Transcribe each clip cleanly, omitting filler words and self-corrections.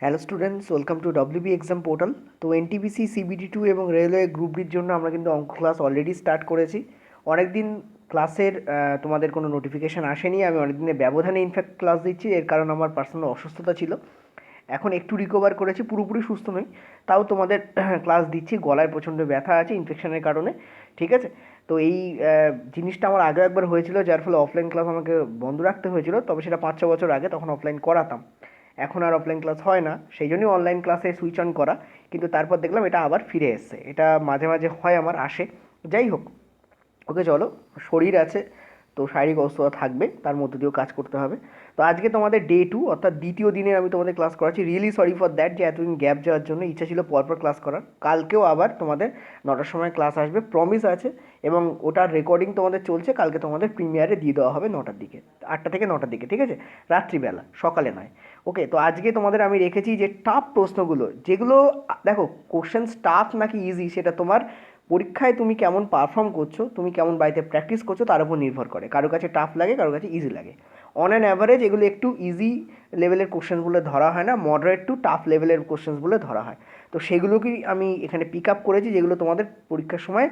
Hello students, welcome to WB exam portal. তো NTPC CBD 2 এবং railway group ডির জন্য আমরা কিন্তু অঙ্ক ক্লাস অলরেডি স্টার্ট করেছি। অনেক দিন ক্লাসের তোমাদের কোনো নোটিফিকেশান আসেনি। আমি অনেক দিনের ব্যবধানে ইনফ্যাক্ট ক্লাস দিচ্ছি, এর কারণ আমার পার্সোনাল অসুস্থতা ছিল। এখন একটু রিকভার করেছি, পুরোপুরি সুস্থ নই, তাও তোমাদের ক্লাস দিচ্ছি। গলায় প্রচণ্ড ব্যথা আছে ইনফেকশনের কারণে, ঠিক আছে? তো এই জিনিসটা আমার আগেও একবার হয়েছিল, যার ফলে অফলাইন ক্লাস আমাকে বন্ধ রাখতে হয়েছিল। তবে সেটা 5-6 বছর আগে, তখন অফলাইন করাতাম। এখন আর অফলাইন ক্লাস হয় না, সেই জন্যই অনলাইন ক্লাসে সুইচ অন করা। কিন্তু তারপর দেখলাম এটা আবার ফিরে এসছে। এটা মাঝে মাঝে হয়, আমার আসে। যাই হোক, ওকে চলো, শরীর আছে তো শারীরিক অবস্থা থাকবে, তার মধ্যে দিয়েও কাজ করতে হবে। তো আজকে তোমাদের ডে 2, অর্থাৎ দ্বিতীয় দিনে আমি তোমাদের ক্লাস করাচ্ছি। রিয়েলি সরি ফর দ্যাট, যে এতদিন গ্যাপ যাওয়ার জন্য। ইচ্ছা ছিল পরপর ক্লাস করার। কালকেও আবার তোমাদের 9টার সময় ক্লাস আসবে, প্রমিস আছে। এবং ওটার রেকর্ডিং তোমাদের চলছে, কালকে তোমাদের প্রিমিয়ারে দিয়ে দেওয়া হবে 9টার দিকে, 8টা থেকে 9টার দিকে, ঠিক আছে? রাত্রিবেলা, সকালে নয়। ওকে, তো আজকে তোমাদের আমি রেখেছি যে টাফ প্রশ্নগুলো, যেগুলো দেখো কোশ্চেন্স টাফ নাকি ইজি সেটা তোমার পরীক্ষায় তুমি কেমন পারফর্ম করছো, তুমি কেমন বাড়িতে প্র্যাকটিস করছো তার উপর নির্ভর করে। কারো কাছে টাফ লাগে, কারো কাছে ইজি লাগে। অন অ্যান অ্যাভারেজ এগুলো একটু ইজি লেভেলের কোশ্চেন বলে ধরা হয় না, মডারেট টু টাফ লেভেলের কোশ্চেন বলে ধরা হয়। তো সেগুলোকেই আমি এখানে পিক আপ করেছি, যেগুলো তোমাদের পরীক্ষার সময়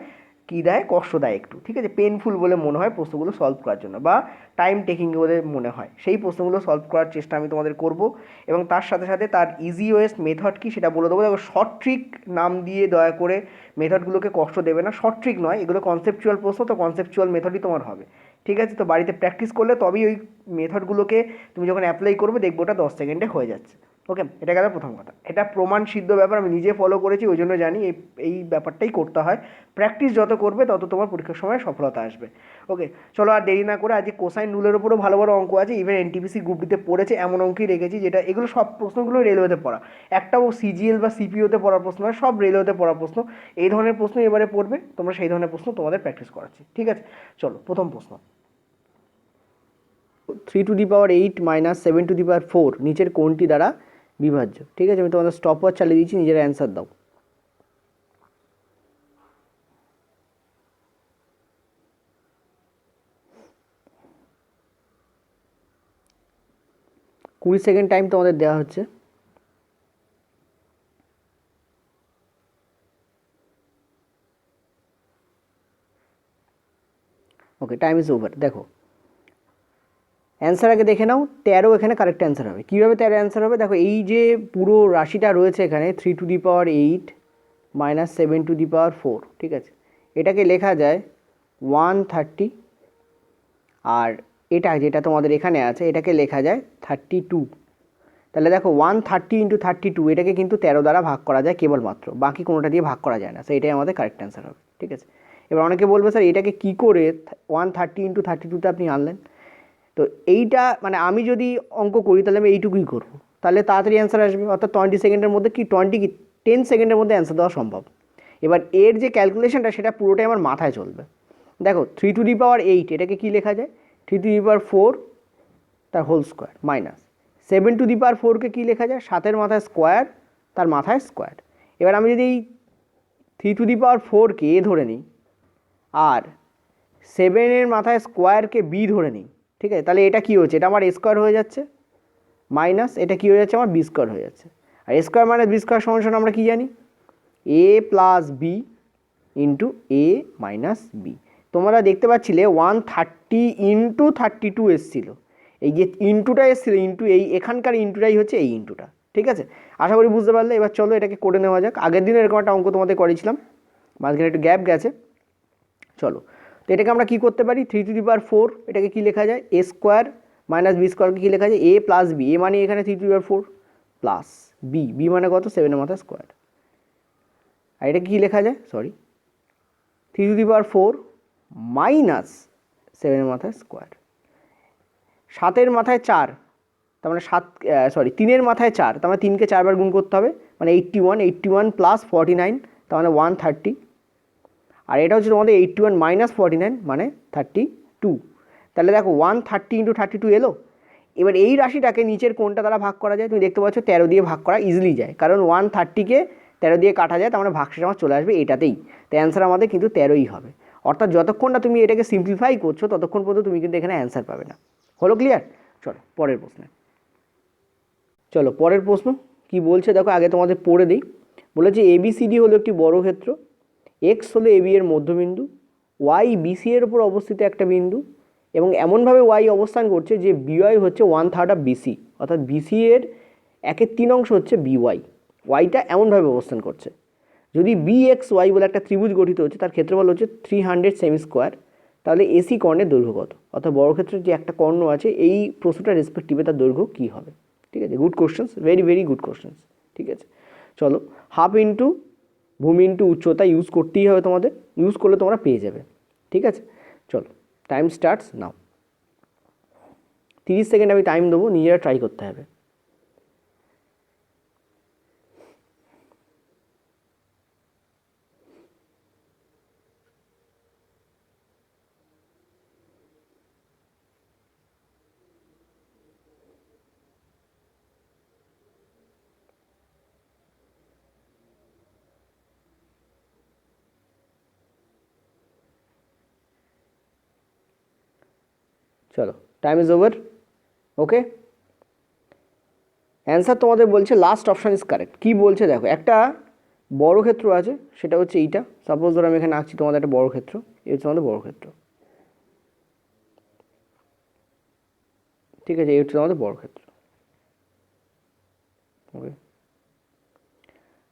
কী দেয়, কষ্ট দেয় একটু, ঠিক আছে? পেনফুল বলে মনে হয় প্রশ্নগুলো সলভ করার জন্য, বা টাইম টেকিং বলে মনে হয়। সেই প্রশ্নগুলো সলভ করার চেষ্টা আমি তোমাদের করব। এবং তার সাথে সাথে তার ইজি ওয়েস্ট মেথড কী সেটা বলে দেবো। দেখো, শর্ট ট্রিক নাম দিয়ে দয়া করে মেথডগুলোকে কষ্ট দেবে না। শর্ট ট্রিক নয়, এগুলো কনসেপচুয়াল প্রশ্ন, তো কনসেপচুয়াল মেথডই তোমার হবে, ঠিক আছে? তো বাড়িতে প্র্যাকটিস করলে তবেই ওই মেথডগুলোকে তুমি যখন অ্যাপ্লাই করবে দেখবো ওটা 10 সেকেন্ডে হয়ে যাচ্ছে। ওকে, এটা গেল প্রথম কথা। এটা প্রমাণ সিদ্ধ ব্যাপার, আমি নিজে ফলো করেছি, ওই জন্য জানি এই ব্যাপারটাই করতে হয়। প্র্যাকটিস যত করবে তত তোমার পরীক্ষার সময় সফলতা আসবে। ওকে, চলো আর দেরি না করে, আজকে কোসাইন রুলের উপরও ভালো ভালো অঙ্ক আছে। ইভেন এনটিপিসি গ্রুপ ডিতে পড়েছে এমন অঙ্কই রেখেছি, যেটা এগুলো সব প্রশ্নগুলো রেলওয়েতে পড়া। একটাও সিজিএল বা সিপিওতে পড়ার প্রশ্ন নয়, সব রেলওয়েতে পড়ার প্রশ্ন। এই ধরনের প্রশ্ন এবারে পড়বে তোমরা, সেই ধরনের প্রশ্ন তোমাদের প্র্যাকটিস করাচ্ছি, ঠিক আছে? চলো, প্রথম প্রশ্ন। 3⁸ -7⁴ নিচের কোনটি দ্বারা বিভাজ্য? ঠিক আছে, আমি তোমাদের স্টপওয়াচ চালিয়ে দিচ্ছি, নিজের অ্যান্সার দাও। কুড়ি সেকেন্ড টাইম তোমাদের দেওয়া হচ্ছে। ওকে, টাইম ইজ ওভার। দেখো, অ্যান্সার আগে দেখে নাও। 13 এখানে কারেক্ট অ্যান্সার হবে। কীভাবে 13 অ্যান্সার হবে? দেখো, এই যে পুরো রাশিটা রয়েছে এখানে, 3⁸ -7⁴, ঠিক আছে? এটাকে লেখা যায় 130, আর এটা যেটা তোমাদের এখানে আছে এটাকে লেখা যায় 32। তাহলে দেখো, 130 × 32 এটাকে কিন্তু 13 দ্বারা ভাগ করা যায় কেবলমাত্র, বাকি কোনোটা দিয়ে ভাগ করা যায় না। সো এটাই আমাদের কারেক্ট অ্যান্সার হবে, ঠিক আছে? এবার অনেকে বলবে, স্যার এটাকে কী করে 130 × 32তে আপনি আনলেন? তো এইটা মানে আমি যদি অঙ্ক করি তাহলে আমি এইটুকুই করবো, তাহলে তাড়াতাড়ি অ্যান্সার আসবে। অর্থাৎ 20 সেকেন্ডের মধ্যে, কি 10 সেকেন্ডের মধ্যে অ্যান্সার দেওয়া সম্ভব। এবার এর যে ক্যালকুলেশনটা সেটা পুরোটাই আমার মাথায় চলবে। দেখো, 3⁸ এটাকে কী লেখা যায়? 3⁴ তার হোল স্কোয়ার মাইনাস 7⁴কে কী লেখা যায়? 7-এর মাথায় স্কোয়ার, তার মাথায় স্কোয়ার। এবার আমি যদি এই 3⁴কে এ ধরে নিই, আর 7-এর মাথায় স্কোয়ারকে বি ধরে নিই, ঠিক আছে? তাহলে এটা কী হচ্ছে? এটা আমার এ স্কোয়ার হয়ে যাচ্ছে, মাইনাস এটা কী হয়ে যাচ্ছে? আমার বি স্কোয়ার হয়ে যাচ্ছে। আর এ স্কোয়ার মাইনাস বি স্কোয়ার সমান আমরা কী জানি? এ প্লাস বি ইন্টু এ মাইনাস বি। তোমরা দেখতে পাচ্ছিলে 130 × 32 এসেছিলো। এই যে ইন্টুটা এসেছিলো, ইন্টু এই এখানকার ইন্টুটাই হচ্ছে এই ইন্টুটা, ঠিক আছে? আশা করি বুঝতে পারলে। এবার চলো এটাকে করে নেওয়া যাক। আগের দিন এরকম একটা অঙ্ক তোমাদের করেছিলাম, মাঝখানে একটু গ্যাপ গেছে। চলো, তো এটাকে আমরা কী করতে পারি? 3⁴ এটাকে কী লেখা যায়? এ স্কোয়ার মাইনাস বি স্কোয়ারকে কী লেখা যায়? এ প্লাস বি। এ মানে এখানে 3⁴ প্লাস বি, বি মানে কত? 7-এর মাথায় স্কোয়ার। আর এটা কী লেখা যায়? সরি, 3⁴ মাইনাস 7-এর মাথায় স্কোয়ার। 7-এর মাথায় 4, তার মানে 3-এর মাথায় 4, তার মানে 3কে 4বার গুণ করতে হবে, মানে 81 প্লাস 49, তার মানে 130। আর এটা হচ্ছে তোমাদের 81 মাইনাস 49 মানে 32। তাহলে দেখো, 130 × 32 এলো। এবার এই রাশিটাকে নিচের কোনটা দ্বারা ভাগ করা যায়? তুমি দেখতে পাচ্ছ 13 দিয়ে ভাগ করা ইজিলি যায়, কারণ 130কে 13 দিয়ে কাটা যায়, তার মানে ভাগশেষ আমার চলে আসবে এটাতেই। তো অ্যান্সার আমাদের কিন্তু 13ই হবে। অর্থাৎ যতক্ষণ না তুমি এটাকে সিম্পলিফাই করছো ততক্ষণ পর্যন্ত তুমি কিন্তু এখানে অ্যান্সার পাবে না। হলো ক্লিয়ার? চলো পরের প্রশ্নে। চলো পরের প্রশ্ন কি বলছে দেখো, আগে তোমাদের পড়ে দিই। বলেছে এবিসিডি হলো একটি বর্গক্ষেত্র, এক্স হলো এবি এর মধ্যবিন্দু, ওয়াই বিসি এর উপর অবস্থিত একটা বিন্দু, এবং এমনভাবে ওয়াই অবস্থান করছে যে বিওয়াই হচ্ছে 1/3 অফ বিসি, অর্থাৎ বিসি এর 1/3 হচ্ছে বিওয়াই। ওয়াইটা এমনভাবে অবস্থান করছে। যদি বি এক্স ওয়াই বলে একটা ত্রিভুজ গঠিত হচ্ছে, তার ক্ষেত্রফল হচ্ছে 300 সেমি স্কোয়ার, তাহলে এসি কর্ণের দৈর্ঘ্য কত? অর্থাৎ বর্গক্ষেত্রের যে একটা কর্ণ আছে, এই প্রশ্নটার রেসপেক্টিভে তার দৈর্ঘ্য কী হবে? ঠিক আছে, good questions, very very good questions. ঠিক আছে, চলো, হাফ ইন্টু ভূমি ইন্টু উচ্চতা ইউজ করতেই হবে তোমাদের, ইউজ করলে তোমরা পেয়ে যাবে। ঠিক আছে, চলো, টাইম স্টার্টস নাও। 30 সেকেন্ড আমি টাইম দেবো, নিজেরা ট্রাই করতে হবে। চলো, time is over. Okay, answer তোমাদের বলছে লাস্ট অপশান ইজ কারেক্ট। কী বলছে দেখো, একটা বর্গক্ষেত্র আছে, সেটা হচ্ছে এইটা। সাপোজ ধরো আমি এখানে আঁকছি তোমাদের একটা বর্গক্ষেত্র, এই হচ্ছে আমাদের বর্গক্ষেত্র। ঠিক আছে, এই হচ্ছে আমাদের বর্গক্ষেত্র। ওকে,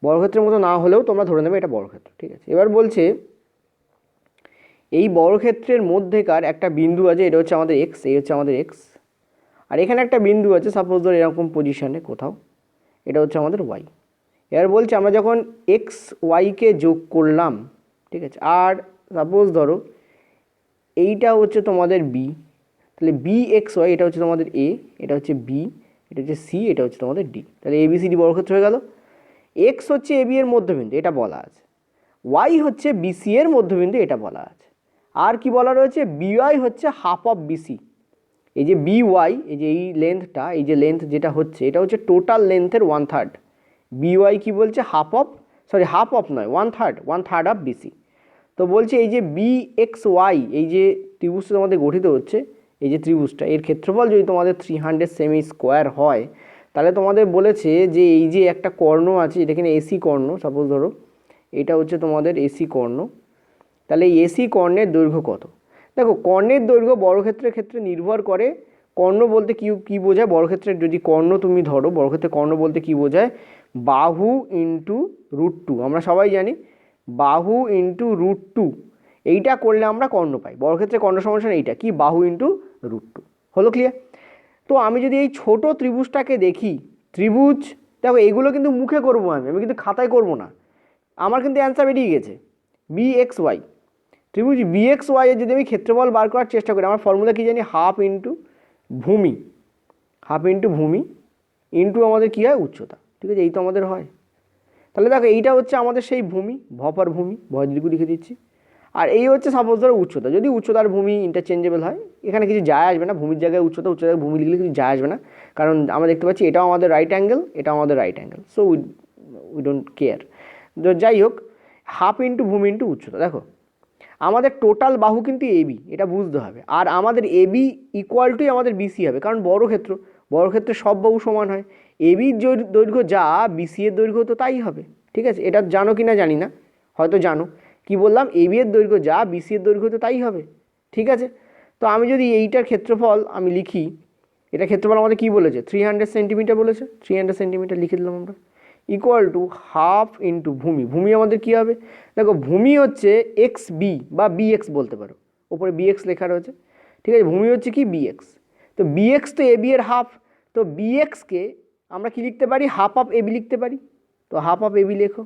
বর্গক্ষেত্রের মতো না হলেও তোমরা ধরে নেবে এটা বর্গক্ষেত্র। ঠিক আছে, এবার বলছে এই বর্গক্ষেত্রের মধ্যেকার একটা বিন্দু আছে, এটা হচ্ছে আমাদের এক্স, এই হচ্ছে আমাদের এক্স, আর এখানে একটা বিন্দু আছে সাপোজ ধরো এরকম পজিশনে কোথাও, এটা হচ্ছে আমাদের ওয়াই। এবার বলছে আমরা যখন এক্স ওয়াইকে যোগ করলাম, ঠিক আছে, আর সাপোজ ধরো এইটা হচ্ছে তোমাদের বি, তাহলে বি এক্স ওয়াই, এটা হচ্ছে তোমাদের এ, এটা হচ্ছে বি, এটা হচ্ছে সি, এটা হচ্ছে তোমাদের ডি। তাহলে এবিসিডি বর্গক্ষেত্র হয়ে গেল। এক্স হচ্ছে এবি এর মধ্যবিন্দু, এটা বলা আছে। ওয়াই হচ্ছে বিসি এর মধ্যবিন্দু, এটা বলা আছে। আর কি বলা রয়েছে, বিওয়াই হচ্ছে হাফ অফ বিসি। এই যে বিওয়াই, এই যে এই লেন্থটা, এই যে লেন্থ যেটা হচ্ছে, এটা হচ্ছে টোটাল লেন্থের 1/3। বিওয়াই কি বলছে, হাফ অফ নয়, 1/3 অফ বিসি। তো বলছে এই যে বি এক্স ওয়াই, এই যে ত্রিভুজটা তোমাদের গঠিত হচ্ছে, এই যে ত্রিভুজটা, এর ক্ষেত্রফল যদি তোমাদের 300 সেমি স্কোয়ার হয়, তাহলে তোমাদের বলেছে যে এই যে একটা কর্ণ আছে, এটা এখানে এসি কর্ণ, সাপোজ ধরো এটা হচ্ছে তোমাদের এসি কর্ণ, তাহলে এই এসি কর্ণের দৈর্ঘ্য কত? দেখো, কর্ণের দৈর্ঘ্য বর্গক্ষেত্রের ক্ষেত্রে নির্ভর করে। কর্ণ বলতে কী বোঝায়? বর্গক্ষেত্রের যদি কর্ণ তুমি ধরো, বর্গক্ষেত্রের কর্ণ বলতে কী বোঝায়? বাহু ইন্টু √2। আমরা সবাই জানি বাহু ইন্টু √2, এইটা করলে আমরা কর্ণ পাই। বর্গক্ষেত্রের কর্ণ সমান এইটা কি, বাহু ইন্টু √2। হলো ক্লিয়ার? তো আমি যদি এই ছোট ত্রিভুজটাকে দেখি, ত্রিভুজ দেখো এগুলো কিন্তু মুখে করবো, আমি কিন্তু খাতায় করবো না। আমার কিন্তু অ্যান্সার বেরিয়ে গেছে, বি এক্স ওয়াই। ত্রিভুজ বি এক্স ওয়াই এর যদি আমি ক্ষেত্রফল বার করার চেষ্টা করি, আমার ফর্মুলা কী জানি, হাফ ইন্টু ভূমি ইন্টু আমাদের কী হয়, উচ্চতা। ঠিক আছে, এই তো আমাদের হয়। তাহলে দেখো এইটা হচ্ছে আমাদের সেই ভূমি, ভপার ভূমি, ভয়দীর্ঘ লিখে দিচ্ছি। আর এই হচ্ছে সাপোজ ধরো উচ্চতা। যদি উচ্চতার ভূমি ইন্টারচেঞ্জেবল হয়, এখানে কিছু যায় আসবে না, ভূমির জায়গায় উচ্চতা, উচ্চতায় ভূমি লিখলে কিছু যায় আসবে না, কারণ আমরা দেখতে পাচ্ছি এটাও আমাদের রাইট অ্যাঙ্গেল, এটাও আমাদের right angle, so we don't care. তো যাই হোক, হাফ ইন্টু ভূমি ইন্টু উচ্চতা। দেখো আমাদের টোটাল বাহু কিন্তু এবি, এটা বুঝতে হবে। আর আমাদের এবি ইকুয়াল টুই আমাদের বিসি হবে, কারণ বর্গক্ষেত্রে সব বাহু সমান হয়। এবির দৈর্ঘ্য যা, বিসি এর দৈর্ঘ্য তো তাই হবে। ঠিক আছে, এটা জানো কি না জানি না, হয়তো জানো। কি বললাম, এবি এর দৈর্ঘ্য যা, বিসি এর দৈর্ঘ্য তো তাই হবে। ঠিক আছে, তো আমি যদি এইটার ক্ষেত্রফল আমি লিখি, এটা ক্ষেত্রফল আমাদের কী বলেছে, 300 সেন্টিমিটার বলেছে, 300 সেন্টিমিটার লিখে দিলাম আমরা, ইকুয়াল টু হাফ ইন্টু ভূমি আমাদের কী হবে? দেখো ভূমি হচ্ছে এক্স বি বা বিএক্স বলতে পারো, ওপরে বিএক্স লেখা রয়েছে। ঠিক আছে, ভূমি হচ্ছে কি, বিএক্স। তো বিএক্স তো এবি এর হাফ, তো বিএক্সকে আমরা কি লিখতে পারি, হাফ অফ এবি লিখতে পারি। তো হাফ অফ এবি লেখো।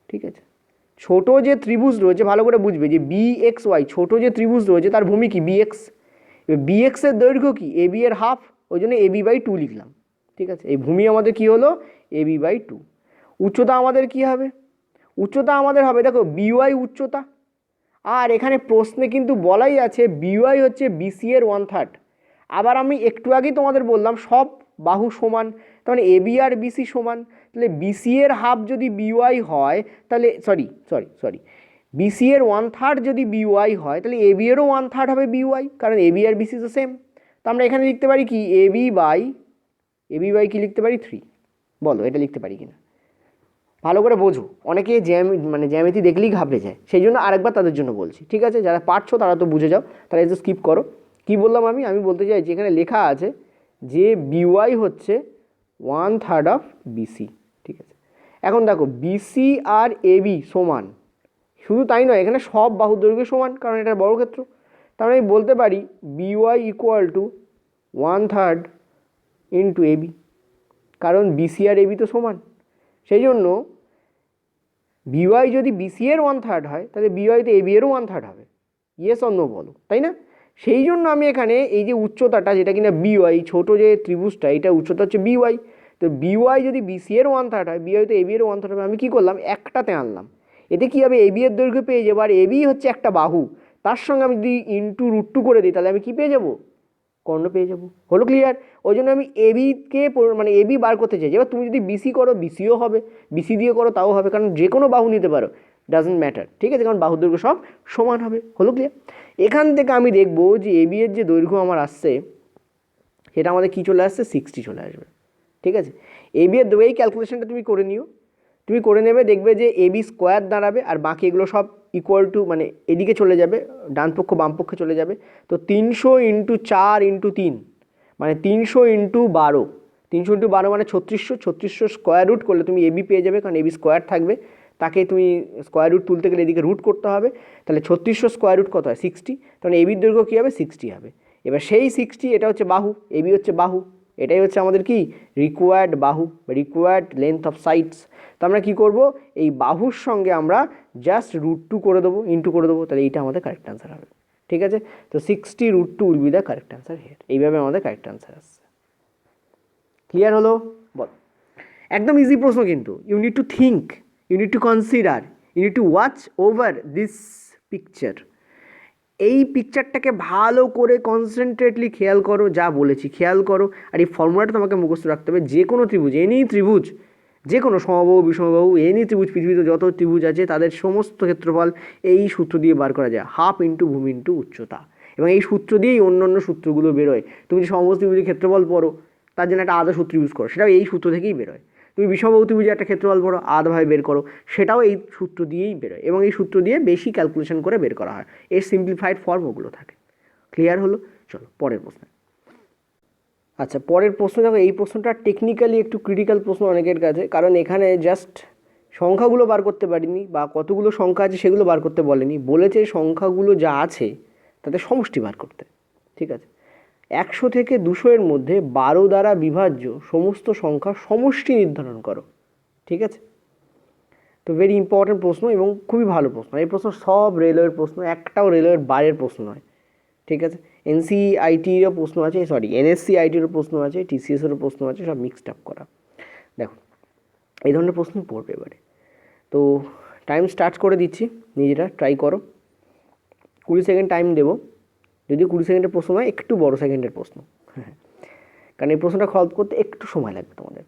ঠিক আছে, ছোট যে ত্রিভুজ রয়েছে, ভালো করে বুঝবে যে বি এক্স ওয়াই, ছোট যে ত্রিভুজ রয়েছে তার ভূমি কি, বিএক্স। বিএক্সের দৈর্ঘ্য কি, এবি এর হাফ, ওই জন্য এবি/2 লিখলাম। ঠিক আছে, এই ভূমি আমাদের কি হলো, এবি/2। উচ্চতা আমাদের কি হবে, উচ্চতা আমাদের হবে, দেখো বিওয়াই উচ্চতা। আর এখানে প্রশ্নে কিন্তু বলাই আছে বিওয়াই হচ্ছে বিসি এর 1/3। আবার আমি একটু আগেই তোমাদের বললাম সব বাহু সমান, তার মানে এবি আর বিসি সমান। তাহলে বিসি এর হাফ যদি বিওয়াই হয়, তাহলে সরি বিসি এর 1/3 যদি বিওয়াই হয়, তাহলে এবি এরও 1/3 হবে বিওয়াই, কারণ এবি আর বিসি তো সেম। তো আমরা এখানে লিখতে পারি কি, এবি বাই কি লিখতে পারি, 3। বলো এটা লিখতে পারি কিনা, ভালো করে বোঝো। অনেকে জ্যামিতি দেখলেই ঘাবড়ে যায়, সেই জন্য আরেকবার তাদের জন্য বলছি, ঠিক আছে? যারা পারছো তারা তো বুঝে যাও, তারা একটু স্কিপ করো। কি বললাম আমি বলতে চাই যেখানে লেখা আছে যে বিওয়াই হচ্ছে 1/3 অফ বিসি, ঠিক আছে? এখন দেখো বিসি আর এবি সমান, শুধু তাই নয় এখানে সব বাহুর দৈর্ঘ্য সমান, কারণ এটা বর্গক্ষেত্র। তার মানে আমি বলতে পারি BY equal to 1/3 into AB, কারণ বিসি আর এবি তো সমান। সেই জন্য বিওয়াই যদি বিসি এর 1/3 হয় তাহলে বিওয়াই তো এবি এরও 1/3 হবে। ইয়েস অর নো বলো, তাই না? সেই জন্য আমি এখানে এই যে উচ্চতাটা যেটা কিনা বিওয়াই, ছোটো যে ত্রিভুজটা এটা উচ্চতা হচ্ছে বিওয়াই, তো বিওয়াই যদি বিসি এর 1/3 হয়, বিওয়াই তো এবি এর 1/3 হবে। আমি কী করলাম, একটাতে আনলাম, এতে কী হবে, এবি এর দৈর্ঘ্য পেয়ে যাবো, আর এবি হচ্ছে একটা বাহু, তার সঙ্গে আমি যদি ইন্টু √2 করে দিই তাহলে আমি কী পেয়ে যাবো, কর্ণ পেয়ে যাবো। হলো ক্লিয়ার? ওই জন্য আমি এবিকে এবি বার করতে চাইছি। এবার তুমি যদি বিসি করো বিসিও হবে, বিসি দিয়ে করো তাও হবে, কারণ যে কোনো বাহু নিতে পারো, ডাজন্ট ম্যাটার, ঠিক আছে? কারণ বাহুর দৈর্ঘ্য সব সমান হবে। হলো ক্লিয়ার? এখান থেকে আমি দেখবো যে এবি এর যে দৈর্ঘ্য আমার আসছে সেটা আমাদের কী চলে আসছে, 60 চলে আসবে, ঠিক আছে? এবি এর এই ক্যালকুলেশনটা তুমি করে নিও, তুমি করে নেবে, দেখবে যে এবি স্কোয়ার দাঁড়াবে আর বাকি এগুলো সব ইকুয়াল টু এদিকে চলে যাবে, ডান পক্ষ বাম পক্ষে চলে যাবে। তো 300 into 4 into 3 300 into 12, 300 into 12 3600 square root করলে তুমি এবি পেয়ে যাবে, কারণ এবি স্কোয়ার থাকবে, তাকে তুমি স্কোয়ার রুট তুলতে গেলে এদিকে রুট করতে হবে। তাহলে 3600 স্কোয়ার রুট কত হয়, 60, তাহলে এবির দৈর্ঘ্য কী হবে, 60 হবে। এবার সেই 60, এটা হচ্ছে বাহু, এবি হচ্ছে বাহু, এটাই হচ্ছে আমাদের কি রিকোয়ার্ড বাহু, রিকোয়ার্ড লেন্থ অফ সাইডস। তো আমরা কী করবো, এই বাহুর সঙ্গে আমরা জাস্ট √2 করে দেবো, ইন্টু করে দেবো, তাহলে এইটা আমাদের কারেক্ট অ্যান্সার হবে, ঠিক আছে? তো 60 √2 will be the correct answer here. এইভাবে আমাদের কারেক্ট অ্যান্সার আসছে। ক্লিয়ার হলো? বল। একদম ইজি প্রশ্ন, কিন্তু you need to think, you need to consider, you need to watch over this picture. এই পিকচারটাকে ভালো করে কনসেন্ট্রেটলি খেয়াল করো, যা বলেছি খেয়াল করো, আর এই ফর্মুলাটা তোমাকে মুখস্থ রাখতে হবে। যে কোনো ত্রিভুজ, এনি ত্রিভুজ, যে কোনো সমবাহু বিষমবাহু এনি ত্রিভুজ, পৃথিবীতে যত ত্রিভুজ আছে তাদের সমস্ত ক্ষেত্রফল এই সূত্র দিয়ে বার করা যায়, হাফ ইন্টু ভূমি ইন্টু উচ্চতা। এবং এই সূত্র দিয়েই অন্য অন্য সূত্রগুলো বেরোয়। তুমি যে সমস্ত ত্রিভুজের ক্ষেত্রফল পড়ো তার জন্য একটা আলাদা সূত্র ইউজ করো, সেটাও এই সূত্র থেকেই বেরোয়। তুমি বিষমবাহু ত্রিভুজে একটা ক্ষেত্রফল পড়ো, আলাদাভাবে বের করো, সেটাও এই সূত্র দিয়েই বেরোয়, এবং এই সূত্র দিয়ে বেশি ক্যালকুলেশন করে বের করা হয়। এর সিম্পলিফাইড ফর্ম ওগুলো থাকে। ক্লিয়ার হলো? চলো পরের প্রশ্ন। আচ্ছা, পরের প্রশ্ন দেখো, এই প্রশ্নটা টেকনিক্যালি একটু ক্রিটিক্যাল প্রশ্ন অনেকের কাছে, কারণ এখানে জাস্ট সংখ্যাগুলো বার করতে পারিনি, বা কতগুলো সংখ্যা আছে সেগুলো বার করতে বলেনি, বলেছে সংখ্যাগুলো যা আছে তাতে সমষ্টি বার করতে, ঠিক আছে? 100 থেকে 200 এর মধ্যে 12 দ্বারা বিভাজ্য সমস্ত সংখ্যার সমষ্টি নির্ধারণ করো, ঠিক আছে? তো ভেরি ইম্পর্টেন্ট প্রশ্ন এবং খুবই ভালো প্রশ্ন। এই প্রশ্ন সব রেলওয়ের প্রশ্ন, একটাও রেলওয়ের বাইরের প্রশ্ন নয়, ঠিক আছে? এনসিআইটিরও প্রশ্ন আছে, এনএসসিআইটিরও প্রশ্ন আছে, টিসিএসেরও প্রশ্ন আছে, সব মিক্সড আপ করা। দেখো এই ধরনের প্রশ্ন পড়বে এবারে। তো টাইম স্টার্ট করে দিচ্ছি, নিজেরা ট্রাই করো। 20 সেকেন্ড টাইম দেবো, যদিও 20 সেকেন্ডের প্রশ্ন নয়, একটু বড় সেকেন্ডের প্রশ্ন, হ্যাঁ, কারণ এই প্রশ্নটা সলভ করতে একটু সময় লাগবে তোমাদের।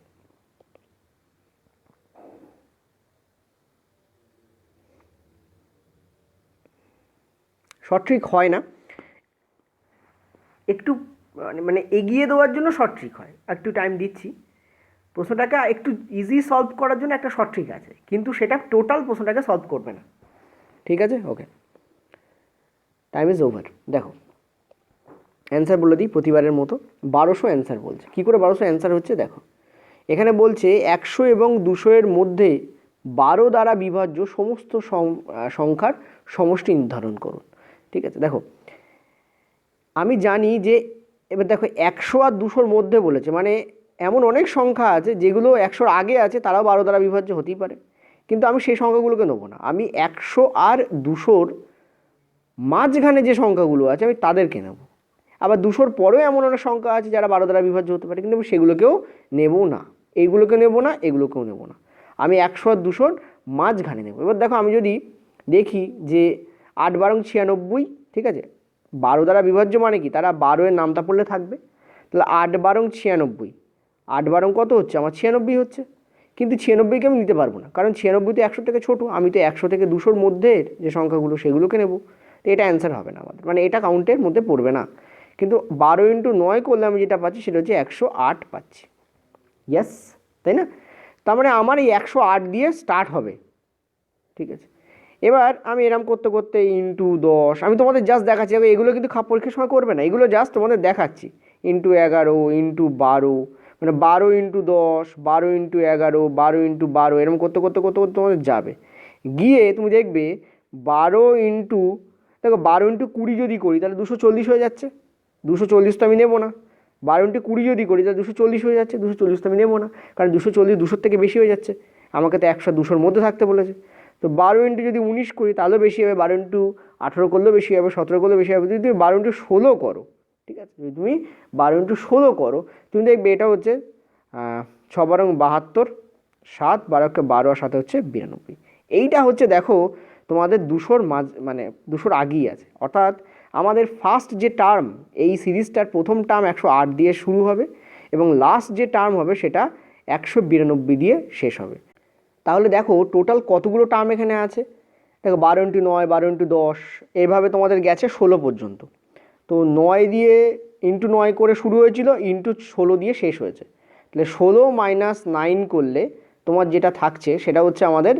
শর্ট ট্রিক হয় না, একটু এগিয়ে দেওয়ার জন্য শর্ট ট্রিক হয়। একটু টাইম দিচ্ছি, প্রশ্নটাকে একটু ইজি সলভ করার জন্য একটা শর্ট ট্রিক আছে, কিন্তু সেটা টোটাল প্রশ্নটাকে সলভ করবে না, ঠিক আছে? ওকে, টাইম ইজ ওভার। দেখো অ্যান্সার বলে দিই প্রতিবারের মতো, 1200 অ্যান্সার বলছে। কী করে 1200 অ্যান্সার হচ্ছে দেখো, এখানে বলছে 100 এবং 200 এর মধ্যে 12 দ্বারা বিভাজ্য সমস্ত সংখ্যার সমষ্টি নির্ধারণ করুন, ঠিক আছে? দেখো আমি জানি যে, এবার দেখো 100 আর 200-র মধ্যে বলেছে, মানে এমন অনেক সংখ্যা আছে যেগুলো 100-র আগে আছে, তারাও 12 দ্বারা বিভাজ্য হতেই পারে, কিন্তু আমি সেই সংখ্যাগুলোকে নেবো না। আমি 100 আর 200-র মাঝখানে যে সংখ্যাগুলো আছে আমি তাদেরকে নেব। আবার 200-র পরেও এমন অনেক সংখ্যা আছে যারা 12 দ্বারা বিভাজ্য হতে পারে, কিন্তু আমি সেগুলোকেও নেব না, এইগুলোকে নেব না, এগুলোকেও নেব না, আমি 100 আর 200-র মাঝখানে নেব। এবার দেখো আমি যদি দেখি যে 8 12 96, ঠিক আছে? 12 দ্বারা বিভাজ্য মানে কি, তারা 12-এর নামতা পড়লে থাকবে, তাহলে 8 12 96, 8 12 কত হচ্ছে আমার, 96 হচ্ছে। কিন্তু 96কে আমি নিতে পারবো না, কারণ 96 তো 100 থেকে ছোটো, আমি তো 100 থেকে 200-র মধ্যে যে সংখ্যাগুলো সেগুলোকে নেব। তো এটা অ্যান্সার হবে না আমাদের, এটা কাউন্টের মধ্যে পড়বে না। কিন্তু 12 × 9 করলে আমি যেটা পাচ্ছি সেটা হচ্ছে 108 পাচ্ছি, ইয়েস, তাই না? তার মানে আমার এই 108 দিয়ে স্টার্ট হবে, ঠিক আছে। এবার আমি এরম করতে করতে ইন্টু 10, আমি তোমাদের জাস্ট দেখাচ্ছি, এগুলো কিন্তু পরীক্ষার সময় করবে না, এগুলো জাস্ট তোমাদের দেখাচ্ছি। ইন্টু 11 ইন্টু 12, মানে 12 ইন্টু 10, 12 ইন্টু 11, 12 ইন্টু 12, এরকম করতে করতে করতে করতে তোমাদের যাবে, গিয়ে তুমি দেখবে 12 ইন্টু, দেখো 12 ইন্টু 20 যদি করি তাহলে 240 হয়ে যাচ্ছে। 240 তো আমি নেবো না। 12 ইন্টু 20 যদি করি তাহলে 240 হয়ে যাচ্ছে। 240 তো আমি নেবো না, কারণ 240 200 থেকে বেশি হয়ে যাচ্ছে, আমাকে তো 100 200-র মধ্যে থাকতে বলেছে। তো 12 ইন্টু যদি 19 করি তাহলেও বেশি হবে, 12 ইন্টু 18 করলেও বেশি হবে, 17 করলেও বেশি হবে। যদি তুমি 12 ইন্টু 16 করো, ঠিক আছে, যদি তুমি 12 ইন্টু 16 করো, তুমি দেখবে এটা হচ্ছে 6 বারং 72, 7 12কে 12 আর 7 হচ্ছে 92। এইটা হচ্ছে দেখো তোমাদের 200-র মানে 200-র আগেই আছে, অর্থাৎ আমাদের ফার্স্ট যে টার্ম এই সিরিজটার প্রথম টার্ম 108 দিয়ে শুরু হবে এবং লাস্ট যে টার্ম হবে সেটা 192 দিয়ে শেষ হবে। তাহলে দেখো টোটাল কতগুলো টার্ম এখানে আছে, দেখো 12 ইন্টু 9, 12 ইন্টু 10, এইভাবে তোমাদের গেছে 16 পর্যন্ত। তো 9 দিয়ে ইন্টু 9 করে শুরু হয়েছিল, ইন্টু 16 দিয়ে শেষ হয়েছে। তাহলে 16 মাইনাস 9 করলে তোমার যেটা থাকছে সেটা হচ্ছে আমাদের